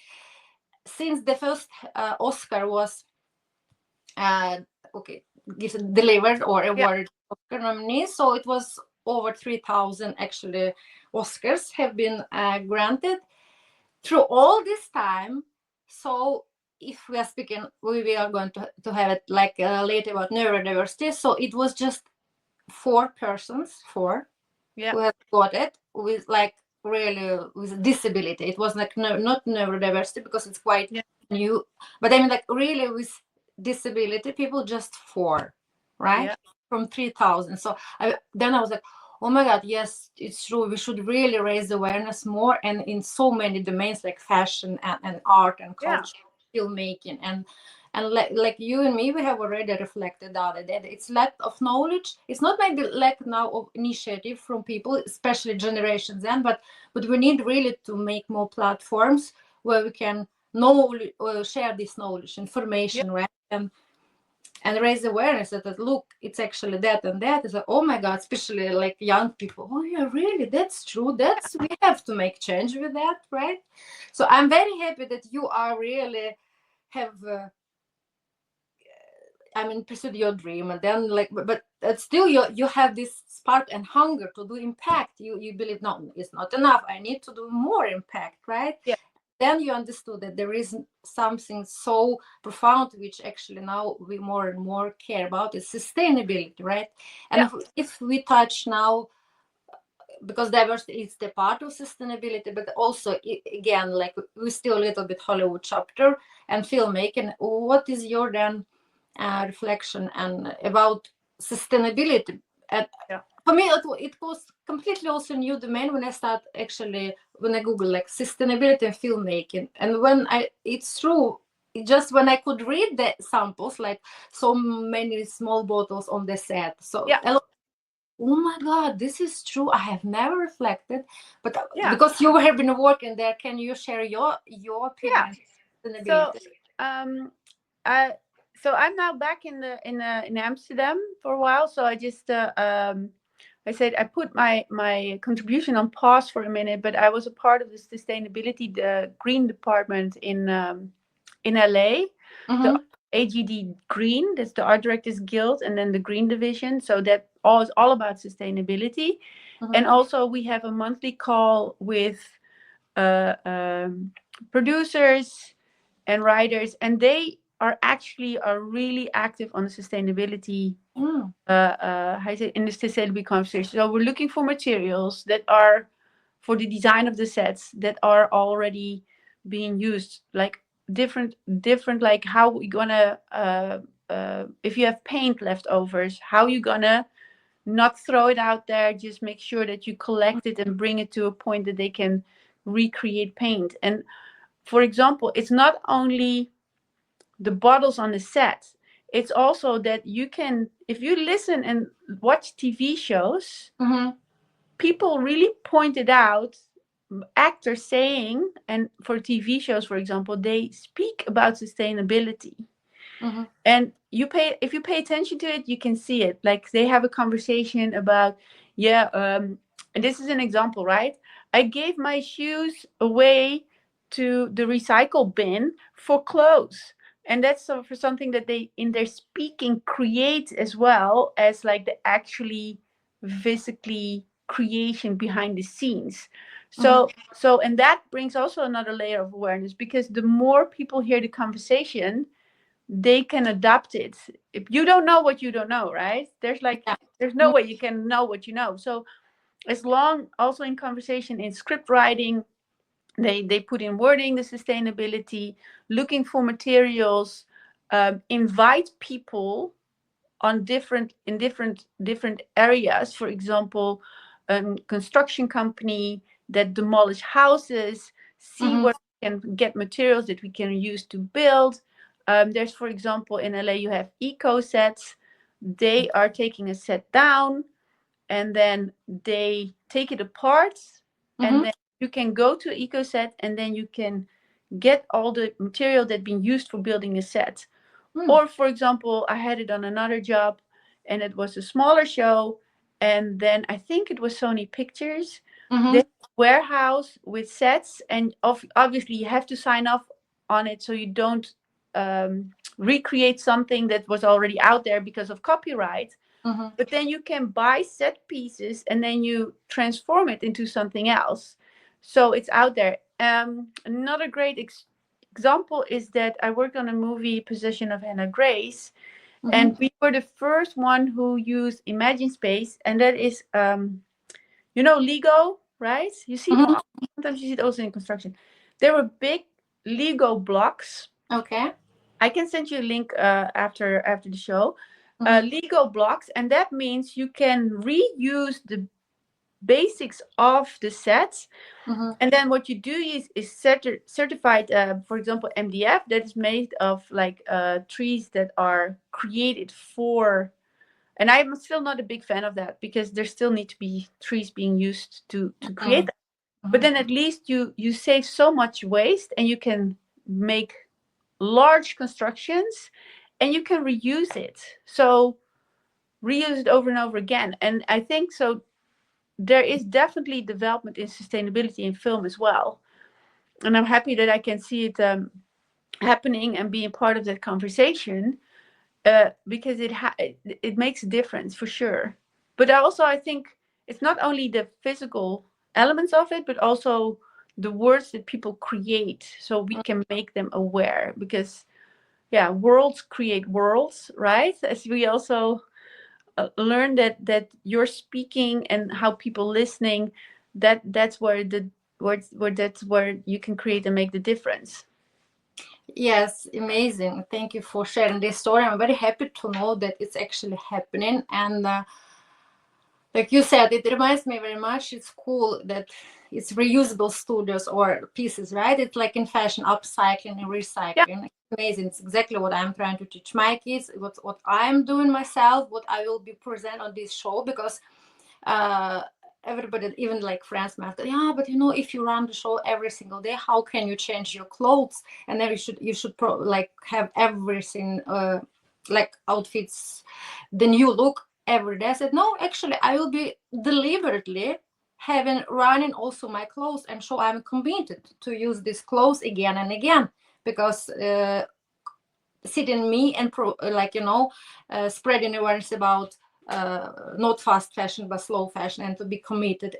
Since the first Oscar was uh, okay, delivered or yeah, awarded Oscar nominees, so it was over 3,000 actually Oscars have been granted through all this time. So if we are speaking, we are going to have it like later about neurodiversity. So it was just four yeah, who has got it with like really with disability. It was like not neurodiversity because it's quite yeah, new, but I mean like really with disability people, just four, right? yeah, From 3,000. So then I was like, oh my god, yes, it's true. We should really raise awareness more, and in so many domains like fashion and art and yeah, culture, filmmaking, and like you and me, we have already reflected on it, that it's lack of knowledge. It's not maybe lack now of initiative from people, especially generations then, but we need really to make more platforms where we can know share this knowledge, yeah, information, right? And raise awareness that look, it's actually that and that. Is like, oh my god, especially like young people, oh yeah, really, that's true, that's we have to make change with that, right? So I'm very happy that you are really have I mean, pursue your dream, and then like, but still, you have this spark and hunger to do impact. You believe, no, it's not enough. I need to do more impact, right? yeah, then you understood that there is something so profound which actually now we more and more care about is sustainability, right? And Yeah, if we touch now, because diversity is the part of sustainability, but also again, like we still a little bit Hollywood chapter and filmmaking. What is your then reflection and about sustainability? And yeah, for me, it was completely also new domain when I start actually when I Google like sustainability and filmmaking, and when it's true. Just when I could read the samples, like so many small bottles on the set, so yeah, oh my God, this is true. I have never reflected, but yeah, because you have been working there, can you share your yeah. opinion on So, sustainability? um, I so I'm now back in the in Amsterdam for a while. So I just I said I put my contribution on pause for a minute, but I was a part of the sustainability, the green department in LA, the Mm-hmm. AGD Green. That's the Art Directors Guild, and then the Green Division. So that all is all about sustainability. Mm-hmm. And also we have a monthly call with uh, um, producers and writers, and they are really active on the sustainability Mm-hmm. how is it in the sustainability conversation. So we're looking for materials that are for the design of the sets that are already being used, like different like how we gonna if you have paint leftovers, how you gonna not throw it out there, just make sure that you collect it and bring it to a point that they can recreate paint. And for example, it's not only the bottles on the set, it's also that you can, if you listen and watch TV shows, Mm-hmm. people really pointed out actors saying, and for TV shows for example, they speak about sustainability. Mm-hmm. And you pay, if you pay attention to it, you can see it, like they have a conversation about, yeah, and this is an example, right? I gave my shoes away to the recycle bin for clothes. And that's so for something that they in their speaking create as well as like the actually physically creation behind the scenes. Mm-hmm. So and that brings also another layer of awareness, because the more people hear the conversation, they can adapt it. If you don't know what you don't know, right? There's like Yeah. there's no way you can know what you know. So as long also in conversation, in script writing, they put in wording the sustainability, looking for materials, invite people on different areas. For example, a construction company that demolish houses, see Mm-hmm. where we can get materials that we can use to build. There's, for example, in LA you have eco sets. They are taking a set down and then they take it apart, and Mm-hmm. then you can go to ecoset and then you can get all the material that been used for building a set. Or for example, I had it on another job and it was a smaller show, and then I think it was Sony Pictures. They Mm-hmm. have a warehouse with sets, and obviously you have to sign off on it so you don't recreate something that was already out there because of copyright. Mm-hmm. But then you can buy set pieces and then you transform it into something else. So it's out there. Another great example is that I worked on a movie, Possession of Hannah Grace, Mm-hmm. and we were the first one who used Imagine Space, and that is, Lego, right? You see Mm-hmm. them. Sometimes you see it also in construction. There were big Lego blocks. Okay. I can send you a link after the show. Mm-hmm. Lego blocks, and that means you can reuse the basics of the sets. Mm-hmm. And then what you do is certified, for example, MDF, that is made of like trees that are created for. And I'm still not a big fan of that because there still need to be trees being used to create that. But Mm-hmm. then at least you save so much waste, and you can make large constructions and you can reuse it. So reuse it over and over again. And I think so there is definitely development in sustainability in film as well. And I'm happy that I can see it happening and being part of that conversation, because it makes a difference for sure. But also I think it's not only the physical elements of it, but also the words that people create, so we can make them aware. Because yeah, worlds create worlds, right? As we also learn that you're speaking and how people listening, that's where the where that's where you can create and make the difference. Yes, amazing. Thank you for sharing this story. I'm very happy to know that it's actually happening. And like you said, it reminds me very much. It's cool that it's reusable studios or pieces, right? It's like in fashion, upcycling and Yeah, recycling. It's amazing. It's exactly what I'm trying to teach my kids. What I'm doing myself. What I will be present on this show, because uh, everybody, even like friends, might go, yeah, but if you run the show every single day, how can you change your clothes? And then you should like have everything, like outfits, the new look every day. I said, no, actually, I will be deliberately having running also my clothes and show I'm committed to use these clothes again and again, because sit in me and spreading awareness about not fast fashion but slow fashion, and to be committed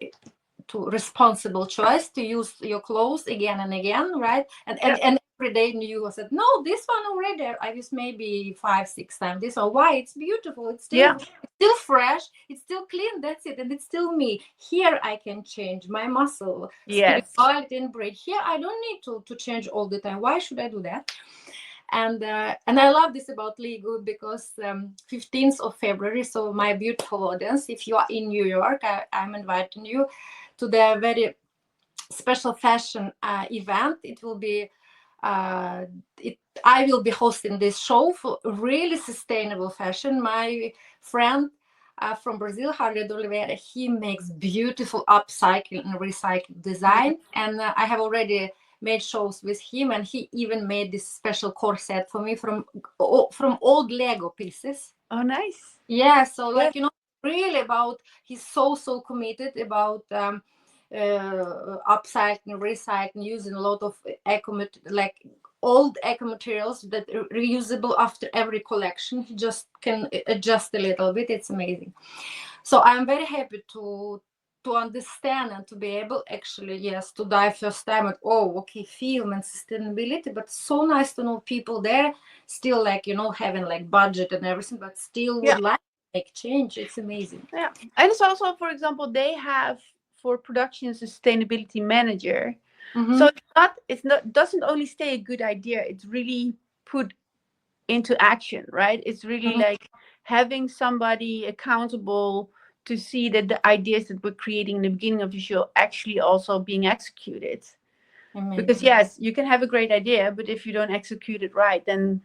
to responsible choice to use your clothes again and again, right? and yeah, and, and every day you said, no, this one already I used maybe 5 6 times. This one, why? It's beautiful, yeah, it's still fresh, it's still clean, that's it, and it's still me. Here I can change my muscle yes, spirituality and brain. Here I don't need to change all the time. Why should I do that? And I love this about Lego, because 15th of February, so my beautiful audience, if you are in New York, I'm inviting you to the very special fashion event. It will be uh, I will be hosting this show for really sustainable fashion. My friend from Brazil, Harry de Oliveira, he makes beautiful upcycling and recycling design, and I have already made shows with him, and he even made this special corset for me from old Lego pieces. oh nice, Yeah, so yeah, like really about, he's so committed about upcycling, recycling, using a lot of like old eco materials that are reusable after every collection. He just can adjust a little bit. It's amazing. So I'm very happy to understand and to be able, actually, yes, to dive first time at, oh, okay, film and sustainability, but so nice to know people there still, like, having like budget and everything, but still yeah, would like to make change. It's amazing. yeah. And it's also, for example, they have for production sustainability manager. So Mm-hmm. it's not doesn't only stay a good idea, it's really put into action, right? It's really Mm-hmm. like having somebody accountable to see that the ideas that we're creating in the beginning of the show actually also being executed. Because Amazing. yes, you can have a great idea, but if you don't execute it right, then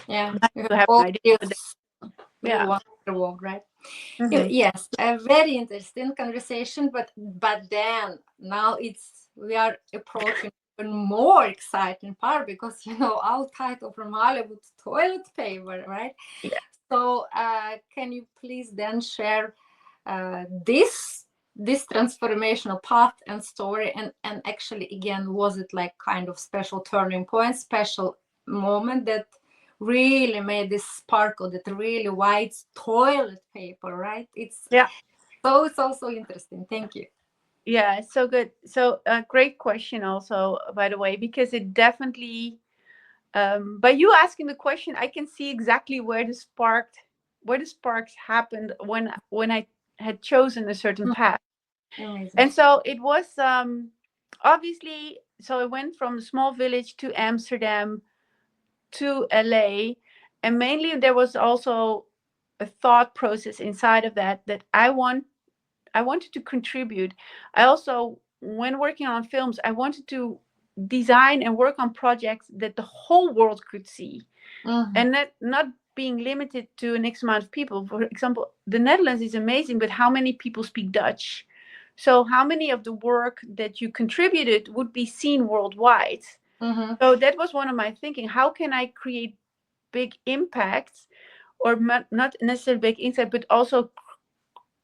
Yeah, nice you have to have all an idea, but skills, really yeah. wonderful work, right? Hmm. Yes, a very interesting conversation, but then now we are approaching even more exciting part, because our title from Hollywood, toilet paper, right? Yeah. So can you please then share this transformational path and story, and actually, again, was it like kind of special turning point, special moment that really made this sparkle, that really white toilet paper, right? Yeah. It's also interesting. Thank you. Yeah, it's so good. So great question also, by the way, because it definitely by you asking the question, I can see exactly where the sparks happened when I had chosen a certain Mm, path. amazing. And so it was obviously, so I went from a small village to Amsterdam to LA, and mainly there was also a thought process inside of that I wanted to contribute. I also, when working on films, I wanted to design and work on projects that the whole world could see, Hmm. and that not being limited to an X amount of people. For example, the Netherlands is amazing, but how many people speak Dutch? So how many of the work that you contributed would be seen worldwide? Hmm. So that was one of my thinking. How can I create big impacts, or not necessarily big impact, but also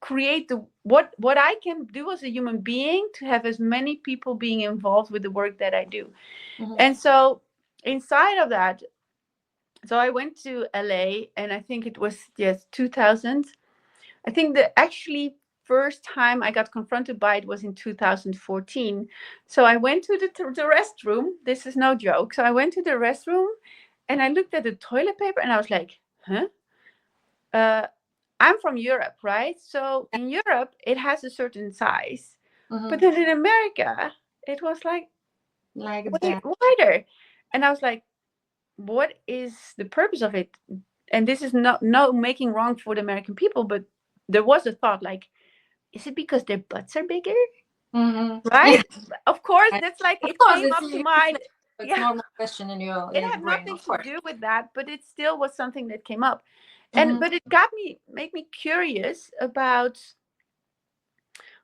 create the what I can do as a human being to have as many people being involved with the work that I do. Hmm. And so inside of that, so I went to LA, and I think it was, yes, 2000. I think that actually first time I got confronted by it was in 2014. So I went to the restroom. This is no joke. So I went to the restroom and I looked at the toilet paper and I was like, huh? Uh, I'm from Europe, right? So in Europe, it has a certain size. But Mm-hmm. then in America, it was like Like way that. wider. And I was like, what is the purpose of it? And this is not no making wrong for the American people, but there was a thought like, is it because their butts are bigger? Mm-hmm. Yeah. Right? Of course, Right. that's like Of it course, came it's up to you mind. it's Yeah, normal question in your it like had brain, nothing of to course. do with that, but it still was something that came up. And Mm-hmm. but it got me made me curious about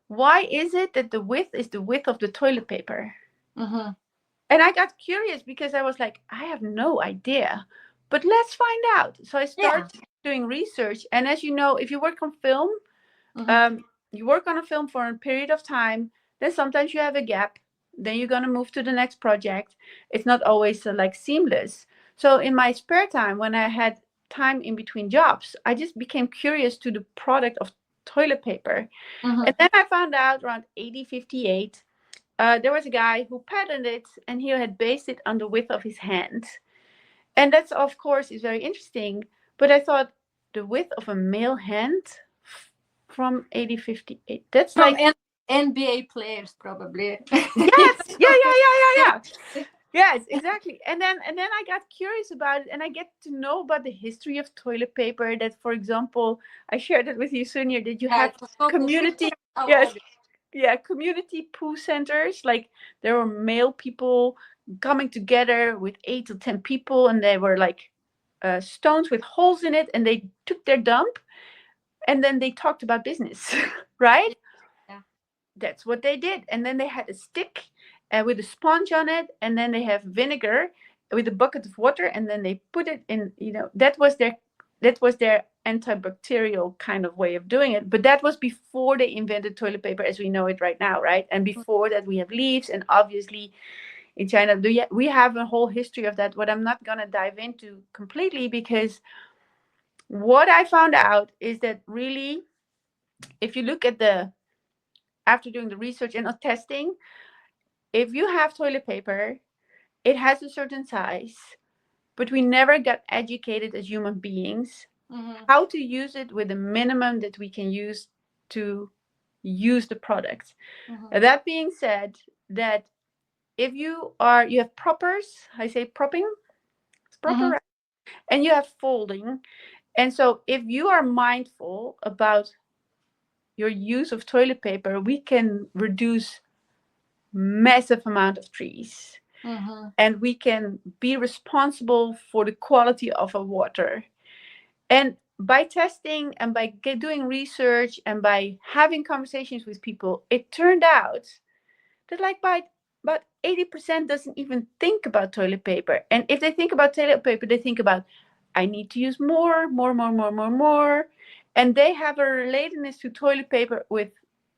why is it that the width is the width of the toilet paper? Mm-hmm. And I got curious because I was like, I have no idea, but let's find out. So I Yeah. started doing research. And as you know, if you work on film, Mm-hmm. um, you work on a film for a period of time, then sometimes you have a gap. Then you're going to move to the next project. It's not always like seamless. So in my spare time, when I had time in between jobs, I just became curious to the product of toilet paper. Mm-hmm. And then I found out around 8058 there was a guy who patented it and he had based it on the width of his hand. And that's, of course, is very interesting. But I thought the width of a male hand from 8058, that's From like, NBA players, probably. yes, yeah. Yes, exactly. And then I got curious about it and I get to know about the history of toilet paper. That, for example, I shared it with you sooner that you Yeah, had it was so cool. community. How Yes, old? yeah, community poo centers. Like there were male people coming together with 8 to 10 people, and they were like stones with holes in it, and they took their dump, and then they talked about business, right? Yeah. Yeah. That's what they did. And then they had a stick with a sponge on it, and then they have vinegar with a bucket of water, and then they put it in. That was their antibacterial kind of way of doing it. But that was before they invented toilet paper as we know it right now, right? And before that, we have leaves, and obviously in China, we have a whole history of that. What I'm not gonna dive into completely because what I found out is that really, if you look at the after doing the research and testing, if you have toilet paper, it has a certain size, but we never got educated as human beings Mm-hmm. how to use it with the minimum that we can use to use the product. Mm-hmm. That being said, that if you have proppers, I say propping, it's proper, Mm-hmm. right? And you have folding. And so if you are mindful about your use of toilet paper, we can reduce massive amount of trees Mm-hmm. and we can be responsible for the quality of our water. And by testing and by doing research and by having conversations with people, it turned out that like by about 80% doesn't even think about toilet paper. And if they think about toilet paper, they think about, I need to use more. And they have a relatedness to toilet paper with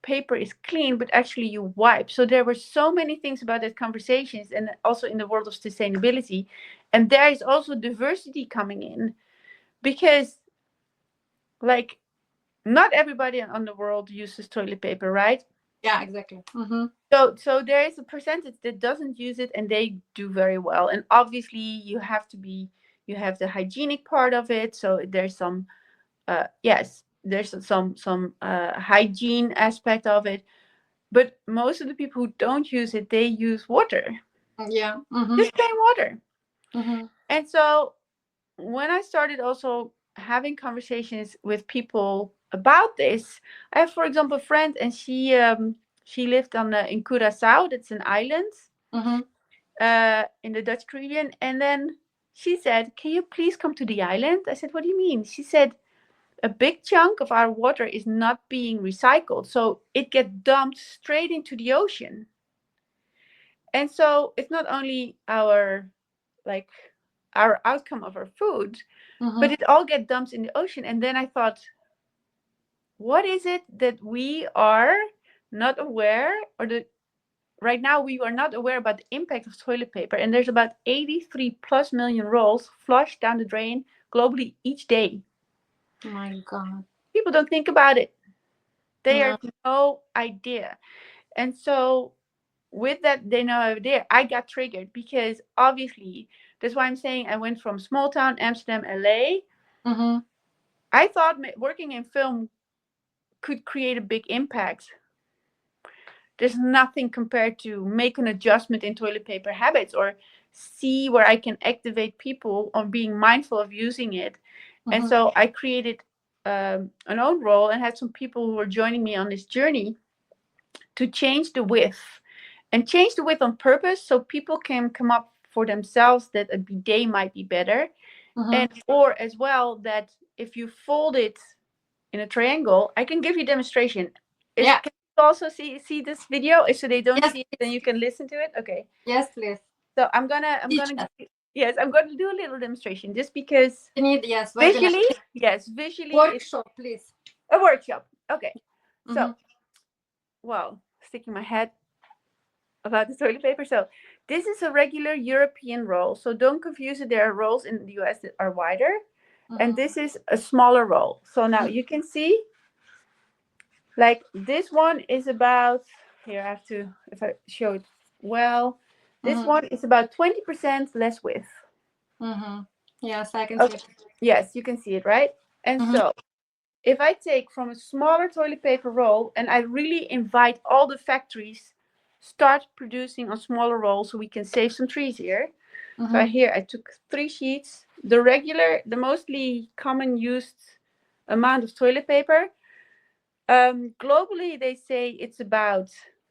paper is clean, but actually you wipe. So there were so many things about that conversations and also in the world of sustainability. And there is also diversity coming in because like not everybody on the world uses toilet paper, right? Yeah, exactly. Mm-hmm. So there is a percentage that doesn't use it and they do very well. And obviously you have the hygienic part of it. So there's some yes, there's some hygiene aspect of it. But most of the people who don't use it, they use water. Yeah. Mm-hmm. Just plain water. Mm-hmm. And so when I started also having conversations with people about this, I have, for example, a friend, and she lived on in Curaçao. That's an island Mm-hmm. in the Dutch Caribbean. And then she said, "Can you please come to the island?" I said, "What do you mean?" She said, "A big chunk of our water is not being recycled, so it gets dumped straight into the ocean. And so it's not only like our outcome of our food, but Mm-hmm. it all get dumped in the ocean." And then I thought, what is it that we are not aware, or the right now we are not aware about the impact of toilet paper? And there's about 83 plus million rolls flushed down the drain globally each day. My God. People don't think about it. They No. have no idea. And so with that, they no idea, I got triggered because obviously that's why I'm saying I went from small town Amsterdam, LA. Mm-hmm. I thought working in film could create a big impact. There's nothing compared to make an adjustment in toilet paper habits or see where I can activate people on being mindful of using it. And Mm-hmm. so I created an own role and had some people who were joining me on this journey to change the width and change the width on purpose so people can come up for themselves that a bidet might be better. Mm-hmm. And or as well that if you fold it in a triangle, I can give you demonstration. Is Yeah. can you also see this video? So they don't Yes, see it, then please. you can listen to it. Okay. Yes, please. So I'm gonna Teach give us. you, yes, I'm gonna do a little demonstration just because We need, yes, webinar. visually, yes, visually it's Workshop, please. a workshop. Okay. So, Mm-hmm. well, sticking my head about the toilet paper. So this is a regular European roll. So don't confuse it. There are rolls in the US that are wider. And Mm-hmm. this is a smaller roll. So now you can see like this one is about, here I have to, if I show it well, this Mm-hmm. one is about 20% less width. Mm-hmm. Yes, I can see Okay. it. Yes, you can see it, right? And Mm-hmm. so if I take from a smaller toilet paper roll and I really invite all the factories start producing on smaller rolls so we can save some trees here. So Mm-hmm. here I took 3 sheets, the mostly common used amount of toilet paper. Globally, they say it's about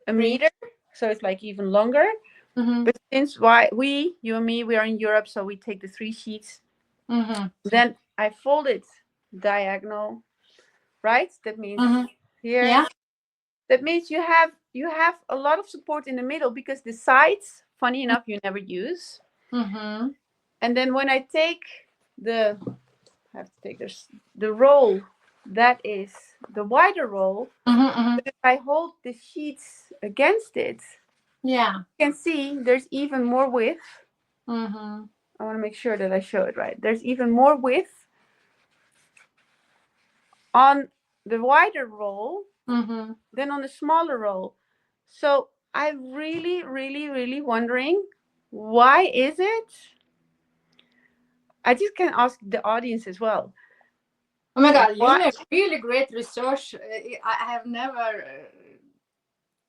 a 3. meter, so it's like even longer. Mm-hmm. But since why you and me, we are in Europe, so we take the 3 sheets. Mm-hmm. Then I fold it diagonal, right? That means Mm-hmm. here. Yeah. That means you have a lot of support in the middle because the sides, funny enough, you never use. Mm-hmm. And then when I take the, I have to take this, the roll that is the wider roll, Mm-hmm. Mm-hmm. but if I hold the sheets against it, Yeah. you can see there's even more width. Mm-hmm. I want to make sure that I show it right. There's even more width on the wider roll Mm-hmm. than on the smaller roll. So I'm really, really, really wondering why is it? I just can ask the audience as well. Oh my God, you Why? make really great research. I have never,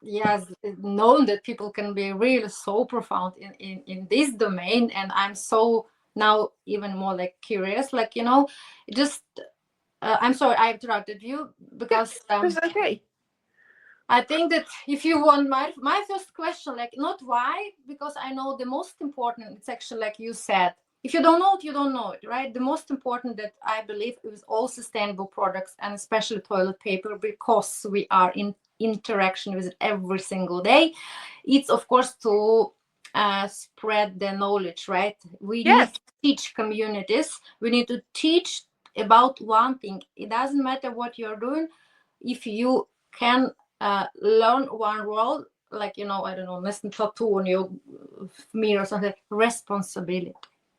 yes, known that people can be really so profound in this domain, and I'm so now even more like curious. Like just I'm sorry I interrupted you Yeah, because that's okay. I think that if you want my first question, like not why, because I know the most important. It's actually like you said. If you don't know it, you don't know it, right? The most important that I believe is all sustainable products and especially toilet paper, because we are in interaction with it every single day. It's of course to spread the knowledge, right? We need Yes, to teach communities. We need to teach about one thing. It doesn't matter what you're doing. If you can learn one role, like I don't know, listen tattoo on your mirror or something. Responsibility,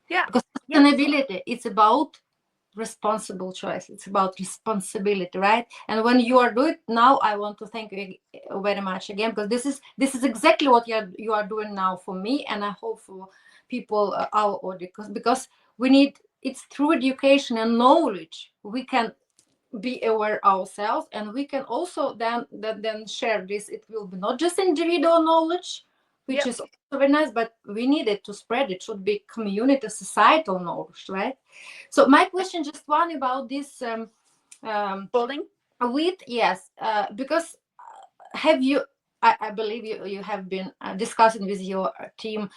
yeah, because yes, sustainability, it's about responsible choice. It's about responsibility, right? And when you are doing now, I want to thank you very much again, because this is exactly what you are doing now for me, and I hope for people, our audience, because we need, it's through education and knowledge we can be aware ourselves, and we can also then share this. It will be not just individual knowledge, which yep. is also very nice, but we need it to spread. It should be community societal knowledge, right? So my question, just one about this um Folding. with, yes, because have you, I believe you have been discussing with your team,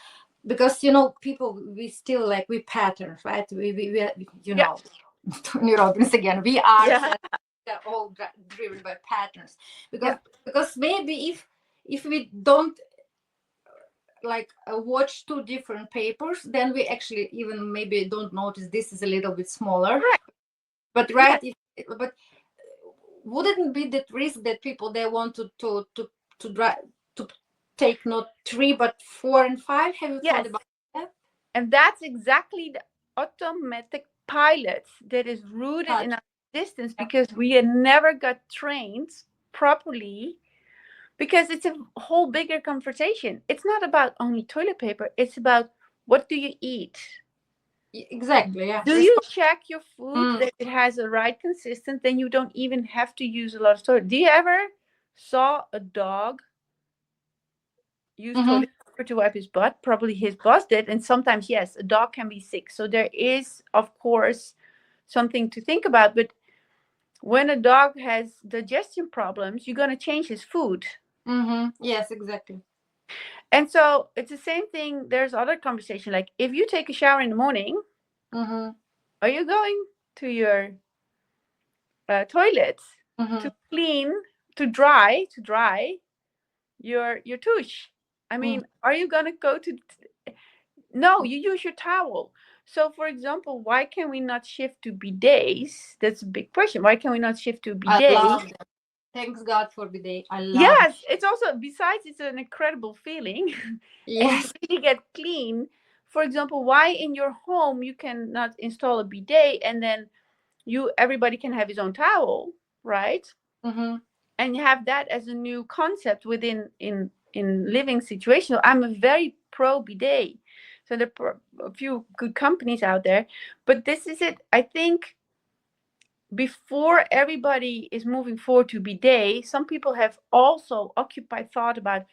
because people, we still like, we patterns, right? We Yeah, Tony Robbins again. We are yeah, all driven by patterns, yeah, because maybe if we don't like watch two different papers, then we actually even maybe don't notice this is a little bit smaller. correct. But Yeah, right, but wouldn't be that risk that people, they want to drive to take not 3 but 4 and 5? Have you thought yes. about that? And that's exactly the automatic pilot that is rooted Touch. in our existence because we had never got trained properly, because it's a whole bigger conversation. It's not about only toilet paper. It's about, what do you eat? Exactly. Yeah. Do you check your food Mm, that it has the right consistent? Then you don't even have to use a lot of toilet. Do you ever saw a dog use mm-hmm, toilet paper to wipe his butt? Probably his boss did. And sometimes, yes, a dog can be sick. So there is, of course, something to think about. But when a dog has digestion problems, you're going to change his food. mm-hmm. Yes, exactly. And so it's the same thing. There's other conversation. Like, if you take a shower in the morning, Mm-hmm, are you going to your toilet mm-hmm, to clean, to dry your tush? I mm-hmm, mean, are you gonna go to? No, you use your towel. So, for example, why can we not shift to bidets? That's a big question. Why can we not shift to I bidet? love that. Thanks God for bidet. I love it. Yes, it's also, besides it's an incredible feeling, and you Yes. really get clean. For example, why in your home you cannot install a bidet, and then everybody can have his own towel, right? Mm-hmm, And you have that as a new concept within in living situation. So I'm a very pro bidet. So there are a few good companies out there, but this is it. I think before everybody is moving forward to bidet, some people have also occupied thought about,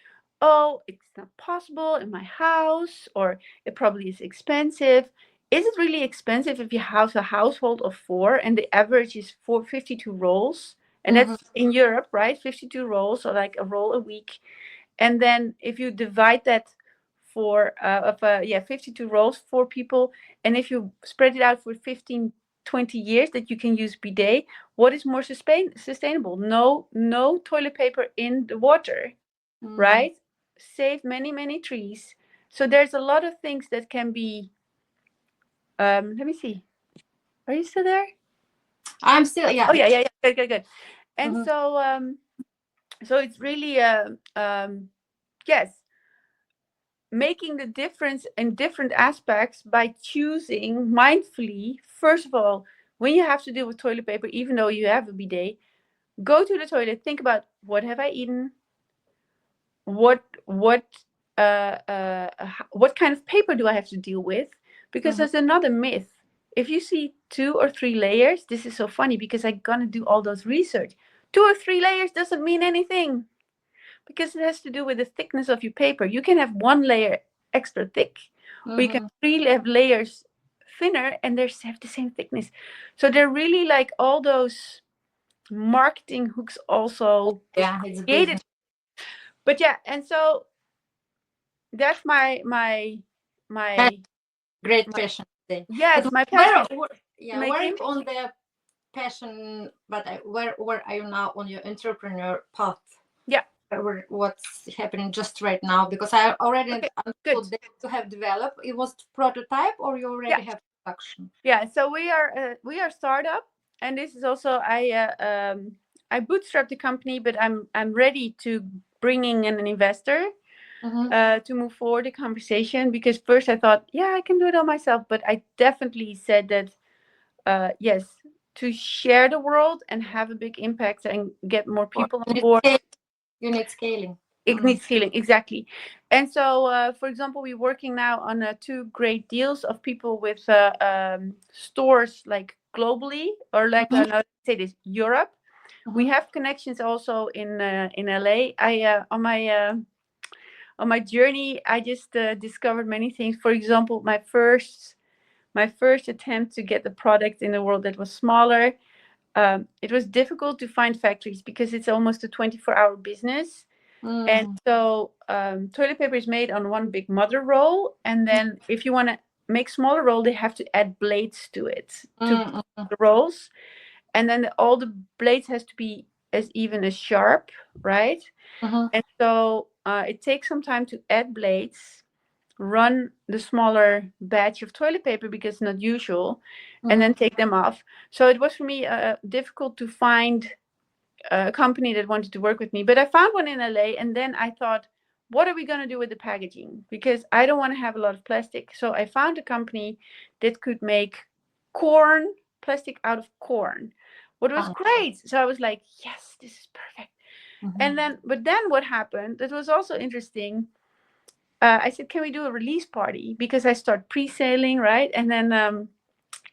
oh, it's not possible in my house, or it probably is expensive. Is it really expensive if you have a household of four and the average is 452 rolls? And mm-hmm, that's in Europe, right? 52 rolls, so like a roll a week. And then if you divide that for yeah, 52 rolls, four people, and if you spread it out for 15, 20 years that you can use bidet, what is more sustainable? No toilet paper in the water, mm. right? Save many trees. So there's a lot of things that can be, let me see, are you still there? I'm still, yeah. Oh, yeah, good. And Mm-hmm, so so it's really yes, making the difference in different aspects by choosing mindfully. First of all, when you have to deal with toilet paper, even though you have a bidet, go to the toilet, think about, what have I eaten, what what kind of paper do I have to deal with? Because mm-hmm, there's another myth. If you see 2 or 3 layers, this is so funny because I'm gonna do all those research. 2 or 3 layers doesn't mean anything, because it has to do with the thickness of your paper. You can have one layer extra thick, or you can mm-hmm. really have layers thinner and they have the same thickness. So they're really like all those marketing hooks also Yeah, it's a created. business. But yeah, and so that's my Great my passion today. But yes, my where, passion to yeah, make where are you impact. on the passion? But where are you now on your entrepreneur path? Yeah. What's happening just right now? Because I already Okay. Good. understood that you have developed. It was prototype, or you Yeah. already have production. Yeah. So we are startup, and this is also I bootstrap the company, but I'm ready to bringing in an investor Mm-hmm. to move forward the conversation, because first I thought, yeah, I can do it all myself, but I definitely said that yes, to share the world and have a big impact and get more people on board. You need scaling. It Mm. needs healing, exactly. And so, for example, we're working now on two great deals of people with stores like globally, or like Mm-hmm. no, say this, Europe. We Mm-hmm. have connections also in LA. I on my journey, I just discovered many things. For example, my first attempt to get the product in the world that was smaller. It was difficult to find factories because it's almost a 24-hour business. And Mm-hmm. so toilet paper is made on one big mother roll. And then if you want to make smaller roll, they have to add blades to it to Mm-hmm. the rolls. And then all the blades has to be as even as sharp, right? Mm-hmm. And so it takes some time to add blades, run the smaller batch of toilet paper because it's not usual, and Mm-hmm. then take them off. So it was for me difficult to find a company that wanted to work with me. But I found one in LA, and then I thought, what are we going to do with the packaging? Because I don't want to have a lot of plastic. So I found a company that could make plastic out of corn. What was Uh, great. So I was like, yes, this is perfect. And then, but then what happened? It was also interesting. I said, "Can we do a release party?" Because I start pre-sailing, right? And then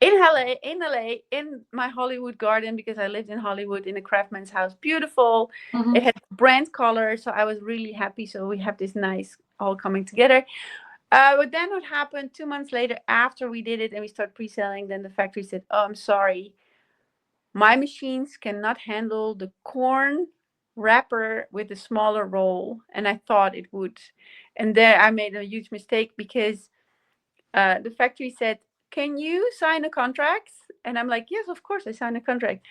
in my Hollywood garden, because I lived in Hollywood in a craftsman's house, beautiful. It had brand color, so I was really happy. So we have this nice all coming together. But then what happened 2 months later, after we did it and we started pre-selling, then the factory said, "Oh, I'm sorry, my machines cannot handle the corn wrapper with a smaller roll," and I thought it would. And there I made a huge mistake, because the factory said, "Can you sign a contract?" And I'm like, "Yes, of course I signed a contract."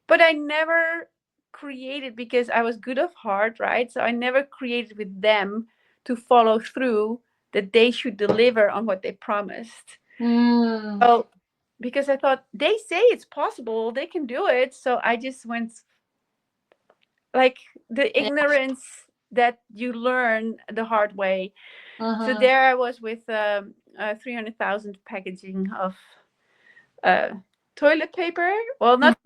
But I never created, because I was good of heart, right? So I never created with them to follow through, that they should deliver on what they promised. So because I thought, they say it's possible, they can do it. So I just went, like, the Yeah. ignorance that you learn the hard way. So Uh-huh. there I was with 300,000 packaging of uh, toilet paper. Well, not.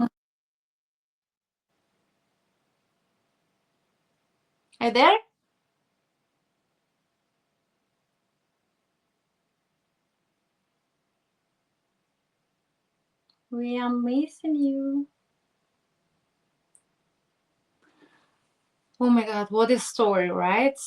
Are you there? We are missing you. Oh my God, what a story, right?